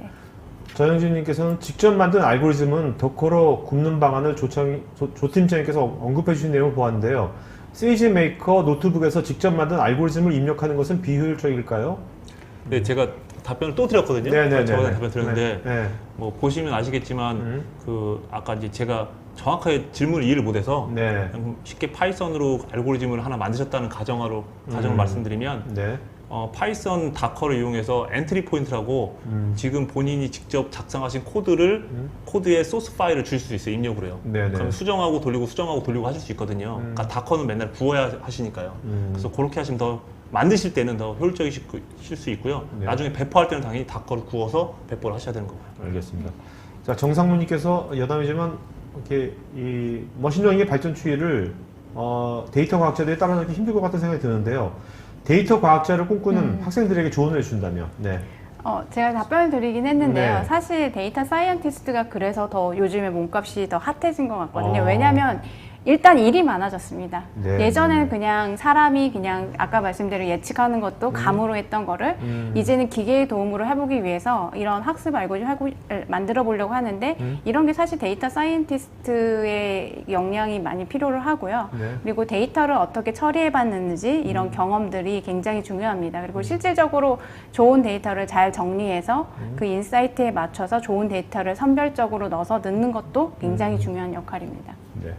전영진님께서는 직접 만든 알고리즘은 도커로 굽는 방안을 조 팀장님께서 언급해 주신 내용을 보았는데요. 세이지메이커 노트북에서 직접 만든 알고리즘을 입력하는 것은 비효율적일까요? 네, 제가 답변을 또 드렸거든요. 네네네. 저번에 답변 드렸는데 네. 뭐 보시면 아시겠지만 그 아까 이제 제가 정확하게 질문을 이해를 못해서 네. 그냥 쉽게 파이썬으로 알고리즘을 하나 만드셨다는 가정을 말씀드리면 네. 파이썬 다커를 이용해서 엔트리 포인트라고 지금 본인이 직접 작성하신 코드의 소스 파일을 줄 수 있어요. 입력으로요. 네네. 그럼 수정하고 돌리고 하실 수 있거든요. 그러니까 다커는 맨날 구워야 하시니까요. 그래서 그렇게 하시면 더 만드실 때는 더 효율적이실 수 있고요. 네. 나중에 배포할 때는 당연히 다커를 구워서 배포를 하셔야 되는 거고요. 알겠습니다. 자, 정상무님께서 여담이지만 이렇게 이 머신러닝의 발전 추이를 데이터 과학자들이 따라가기 힘들 것 같은 생각이 드는데요. 데이터 과학자를 꿈꾸는 학생들에게 조언을 해준다면, 네. 제가 답변을 드리긴 했는데요. 네. 사실 데이터 사이언티스트가 그래서 더 요즘에 몸값이 더 핫해진 것 같거든요. 아. 왜냐하면 일단 일이 많아졌습니다. 네. 예전에는 그냥 사람이 그냥 아까 말씀대로 예측하는 것도 감으로 했던 거를 이제는 기계의 도움으로 해보기 위해서 이런 학습 알고리즘을 만들어 보려고 하는데 이런 게 사실 데이터 사이언티스트의 역량이 많이 필요를 하고요. 네. 그리고 데이터를 어떻게 처리해 봤는지 이런 경험들이 굉장히 중요합니다. 그리고 실질적으로 좋은 데이터를 잘 정리해서 그 인사이트에 맞춰서 좋은 데이터를 선별적으로 넣어서 넣는 것도 굉장히 중요한 역할입니다. 네.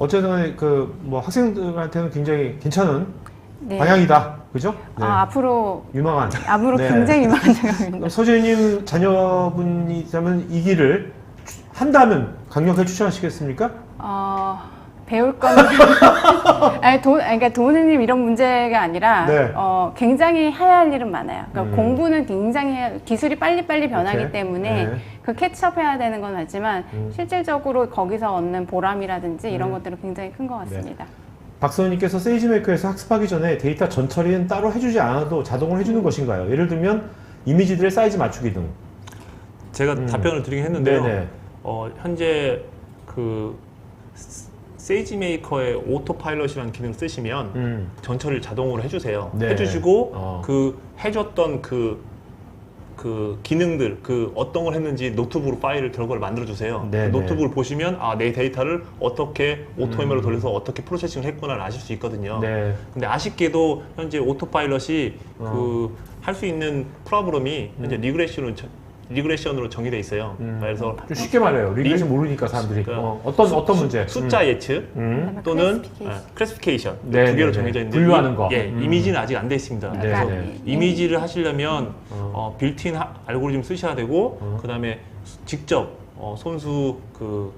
어쨌든 뭐 학생들한테는 굉장히 괜찮은 네. 방향이다, 그죠? 네. 앞으로 네. 굉장히 유망한 생각입니다. 서재님 자녀분이라면 이 길을 한다면 강력하게 추천하시겠습니까? 배울 건 아니 그러니까 돈은 이런 문제가 아니라 네. 굉장히 해야 할 일은 많아요. 그러니까 음. 공부는 굉장히 기술이 빨리빨리 변하기 오케이. 때문에 네. 그 캐치업해야 되는 건 맞지만 실질적으로 거기서 얻는 보람이라든지 이런 것들은 굉장히 큰 것 같습니다. 박선님께서 세이지메이커에서 학습하기 전에 데이터 전처리는 따로 해주지 않아도 자동으로 해주는 것인가요? 예를 들면 이미지들의 사이즈 맞추기 등. 제가 답변을 드리긴 했는데요. 네네. 현재 그 세이지 메이커의 오토파일럿이라는 기능을 쓰시면 전처리를 자동으로 해주세요. 네. 해주시고 그 해줬던 그 기능들, 그 어떤 걸 했는지 노트북으로 파일을 결과를 만들어 주세요. 네, 그 노트북을 보시면 내 데이터를 어떻게 오토ML로 돌려서 어떻게 프로세싱을 했구나를 아실 수 있거든요. 네. 근데 아쉽게도 현재 오토파일럿이 그 할 수 있는 프로그램이 현재 리그레션으로 정의되어 있어요. 그래서 좀 쉽게 말해요. 리그레이션 모르니까 사람들이. 그러니까 어떤 문제? 숫자 예측 또는 클래시피케이션 네, 두 개로 네, 정해져 네. 있는데 분류하는 거. 이미지는 아직 안 돼 있습니다. 네, 그래서 네. 이미지를 하시려면 빌트인 알고리즘 쓰셔야 되고 그다음에 직접 손수 그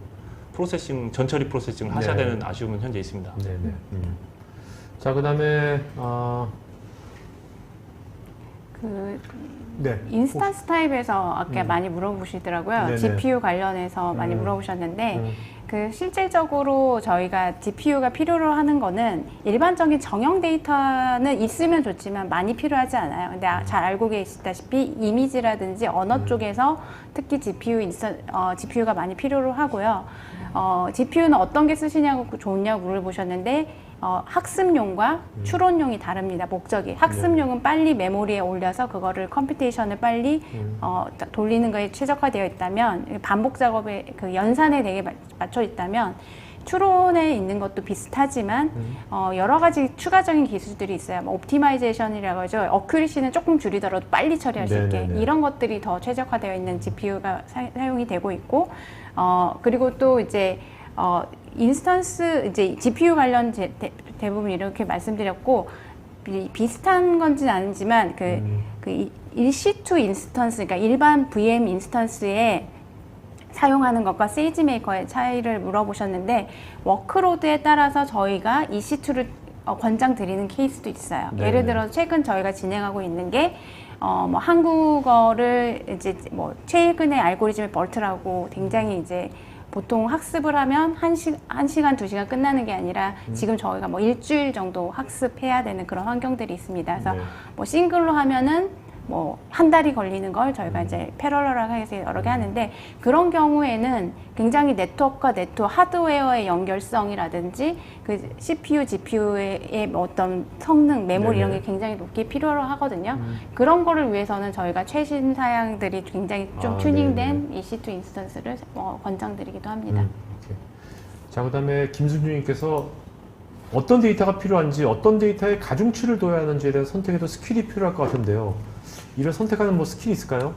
프로세싱 전처리 프로세싱을 하셔야 네. 되는 아쉬움은 현재 있습니다. 네네. 자, 그다음에 네. 인스턴스 타입에서 아까 많이 물어보시더라고요. 네네. GPU 관련해서 많이 물어보셨는데 그 실질적으로 저희가 GPU가 필요로 하는 거는 일반적인 정형 데이터는 있으면 좋지만 많이 필요하지 않아요. 근데 잘 알고 계시다시피 이미지라든지 언어 쪽에서 특히 GPU가 많이 필요로 하고요. GPU는 어떤 게 쓰시냐고 좋냐고 물어보셨는데 학습용과 추론용이 다릅니다. 목적이. 학습용은 빨리 메모리에 올려서 그거를 컴퓨테이션을 빨리 돌리는 거에 최적화되어 있다면 반복 작업에 그 연산에 되게 맞춰 있다면 추론에 있는 것도 비슷하지만 여러 가지 추가적인 기술들이 있어요. 뭐 옵티마이제이션이라고 하죠. 어큐리시는 조금 줄이더라도 빨리 처리할 수 있게 네네네. 이런 것들이 더 최적화되어 있는 GPU가 사용이 되고 있고 그리고 또 이제 인스턴스 이제 GPU 관련 대부분 이렇게 말씀드렸고 비슷한 건지는 아니지만 그 일시투 인스턴스 그러니까 일반 VM 인스턴스에 사용하는 것과 세이지 메이커의 차이를 물어보셨는데 워크로드에 따라서 저희가 EC2를 권장 드리는 케이스도 있어요. 네네. 예를 들어 최근 저희가 진행하고 있는 게 뭐 한국어를 이제 뭐 최근에 알고리즘의 벌트라고 굉장히 이제 보통 학습을 하면 한 시간, 2시간 끝나는 게 아니라 지금 저희가 뭐 일주일 정도 학습해야 되는 그런 환경들이 있습니다. 그래서 네. 뭐 싱글로 하면은 뭐 한 달이 걸리는 걸 저희가 이제 패러럴하게 해서 여러 개 하는데 그런 경우에는 굉장히 네트워크와 하드웨어의 연결성이라든지 그 CPU, GPU의 어떤 성능, 메모리 이런 게 굉장히 높게 필요로 하거든요. 그런 거를 위해서는 저희가 최신 사양들이 굉장히 좀 튜닝된 EC2 인스턴스를 권장드리기도 합니다. 오케이. 자, 그다음에 김순주님께서 어떤 데이터가 필요한지 어떤 데이터에 가중치를 둬야 하는지에 대한 선택에도 스킬이 필요할 것 같은데요. 이를 선택하는 뭐 스킬이 있을까요?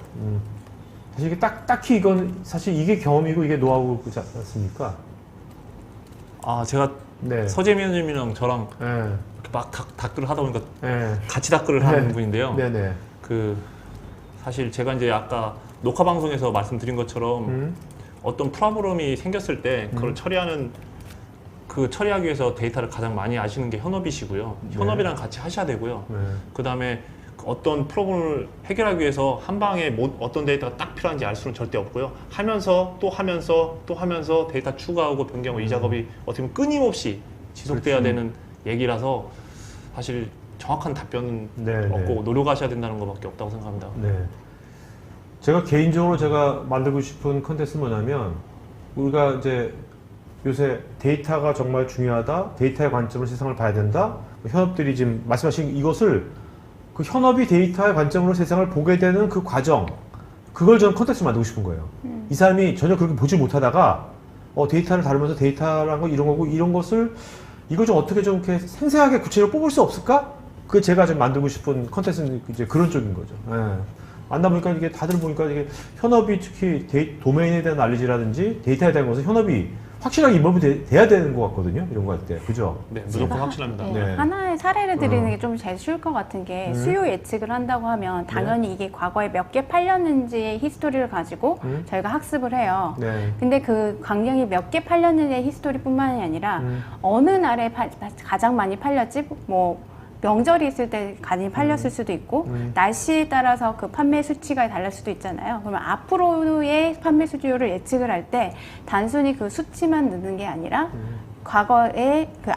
사실 이게 딱히 이건 사실 이게 경험이고 이게 노하우지 않습니까? 제가 네. 서재민 원장님이랑 저랑 네. 이렇게 막 댓글을 하다 보니까 네. 같이 댓글을 하는 분인데요. 네네. 그 사실 제가 이제 아까 녹화 방송에서 말씀드린 것처럼 어떤 프로그램이 생겼을 때 그걸 처리하기 위해서 데이터를 가장 많이 아시는 게 현업이시고요. 현업이랑 같이 하셔야 되고요. 네. 그 다음에 어떤 프로그램을 해결하기 위해서 한 방에 어떤 데이터가 딱 필요한지 알 수는 절대 없고요. 하면서 데이터 추가하고 변경하고 이 작업이 어떻게 보면 끊임없이 지속돼야 그렇지. 되는 얘기라서 사실 정확한 답변은 네, 없고 네. 노력하셔야 된다는 것밖에 없다고 생각합니다. 네. 제가 개인적으로 제가 만들고 싶은 컨텐츠는 뭐냐면 우리가 이제 요새 데이터가 정말 중요하다. 데이터의 관점으로 세상을 봐야 된다. 현업들이 지금 말씀하신 이것을 그 현업이 데이터의 관점으로 세상을 보게 되는 그 과정, 그걸 저는 컨텐츠 만들고 싶은 거예요. 이 사람이 전혀 그렇게 보지 못하다가 데이터를 다루면서 데이터란 거 이런 거고 이런 것을 이걸 좀 어떻게 좀 이렇게 생생하게 구체적으로 뽑을 수 없을까? 그게 제가 좀 만들고 싶은 컨텐츠는 이제 그런 쪽인 거죠. 예. 만나보니까 이게 다들 보니까 이게 현업이 특히 도메인에 대한 알리지라든지 데이터에 대한 것은 현업이 확실하게 인벌브 돼야 되는 것 같거든요. 이런 거 할 때. 그죠? 네, 무조건 확실합니다. 네. 하나의 사례를 드리는 게 좀 제일 쉬울 것 같은 게 수요 예측을 한다고 하면 당연히 이게 과거에 몇 개 팔렸는지의 히스토리를 가지고 저희가 학습을 해요. 네. 근데 그 광량이 몇 개 팔렸는지의 히스토리뿐만이 아니라 어느 날에 가장 많이 팔렸지, 뭐 명절이 있을 때 많이 팔렸을 수도 있고 날씨에 따라서 그 판매 수치가 다를 수도 있잖아요. 그러면 앞으로의 판매 수요를 예측을 할 때 단순히 그 수치만 넣는 게 아니라 과거에 그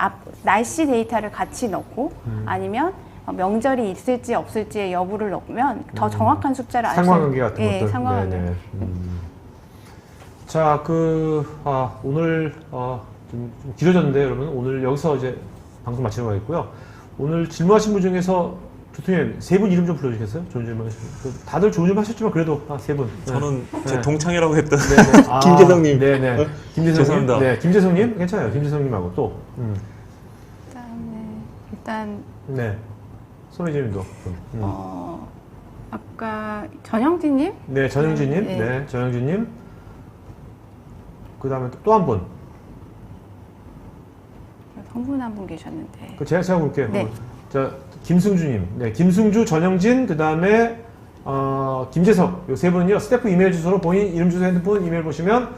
날씨 데이터를 같이 넣고 아니면 명절이 있을지 없을지의 여부를 넣으면 더 정확한 숫자를 알 수 있는 상관관계 같은 것들. 상관관계. 네네. 자, 오늘 좀 길어졌는데 여러분 오늘 여기서 이제 방송 마치는 거겠고요. 오늘 질문하신 분 중에서 조통님 세 분 이름 좀 불러주시겠어요? 좋은 질문 하셨죠. 다들 좋은 질문 하셨지만 그래도 세 분. 저는 제 네. 동창이라고 했던 네네. 김재성님. 네네. 김재성님. 죄송합니다. 네, 김재성님 괜찮아요. 김재성님하고 또. 그다음에 일단 네. 손혜진님도. 아까 전영진님? 네, 전영진님. 네. 네, 전영진님. 그 다음에 또 한 분. 성분 한 분 계셨는데. 제가 볼게요. 네. 자, 김승주님. 네, 김승주, 전영진, 그 다음에 김재석. 요 세 분은요. 스태프 이메일 주소로 본인 이름, 주소, 핸드폰, 이메일 보시면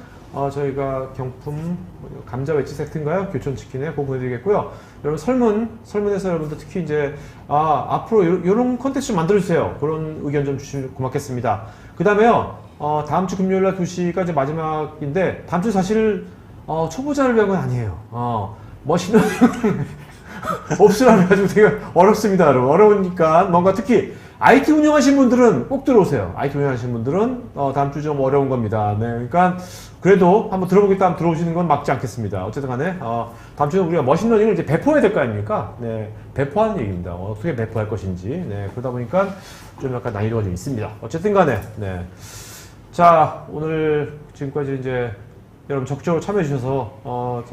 저희가 경품 감자 웨지 세트인가요? 교촌 치킨에 그거 보내드리겠고요. 여러분 설문에서 여러분들 특히 이제 앞으로 이런 컨텐츠 좀 만들어주세요. 그런 의견 좀 주시면 고맙겠습니다. 그 다음에요. 다음 주 금요일날 2시가 이제 마지막인데 다음 주 사실 초보자를 위한 건 아니에요. 머신러닝 없으라면 가지고 되게 어렵습니다. 여러분. 어려우니까 뭔가 특히 IT 운영하신 분들은 꼭 들어오세요. IT 운영하신 분들은 다음 주 좀 어려운 겁니다. 네, 그러니까 그래도 한번 들어보겠다 하면 들어오시는 건 막지 않겠습니다. 어쨌든 간에 다음 주는 우리가 머신러닝을 이제 배포해야 될 거 아닙니까? 네, 배포하는 얘기입니다. 어떻게 배포할 것인지. 네, 그러다 보니까 좀 약간 난이도가 좀 있습니다. 어쨌든 간에 네. 자, 오늘 지금까지 이제 여러분 적극적으로 참여해 주셔서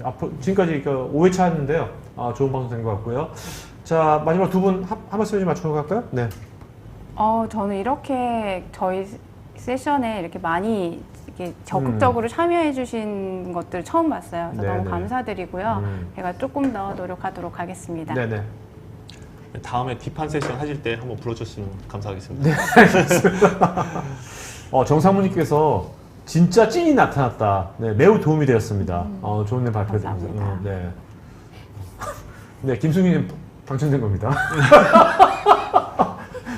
앞으로 지금까지 5회차 했는데요. 좋은 방송 된 것 같고요. 자, 마지막 두 분 한 말씀 좀 맞추고 갈까요? 네. 저는 이렇게 저희 세션에 이렇게 많이 이렇게 적극적으로 참여해 주신 것들 처음 봤어요. 그래서 너무 네네. 감사드리고요. 제가 조금 더 노력하도록 하겠습니다. 네네. 다음에 뒷판 세션 하실 때 한번 불러줬으면 감사하겠습니다. 정상무님께서 진짜 찐이 나타났다. 네, 매우 도움이 되었습니다. 좋은 일 발표드립니다. 감사합니다. 네. 네, 김승희님 당첨된 겁니다.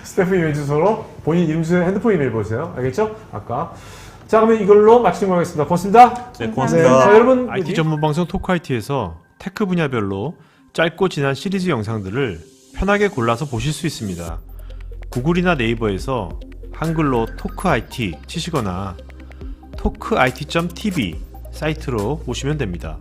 스태프 이메일 주소로 본인 이름, 주소, 핸드폰 이메일 보세요. 알겠죠? 아까. 자, 그러면 이걸로 마치는 거 하겠습니다. 고맙습니다. 네, 고맙습니다. 자, 여러분. IT 전문 방송 토크IT에서 테크 분야별로 짧고 진한 시리즈 영상들을 편하게 골라서 보실 수 있습니다. 구글이나 네이버에서 한글로 토크IT 치시거나 토크IT.tv 사이트로 오시면 됩니다.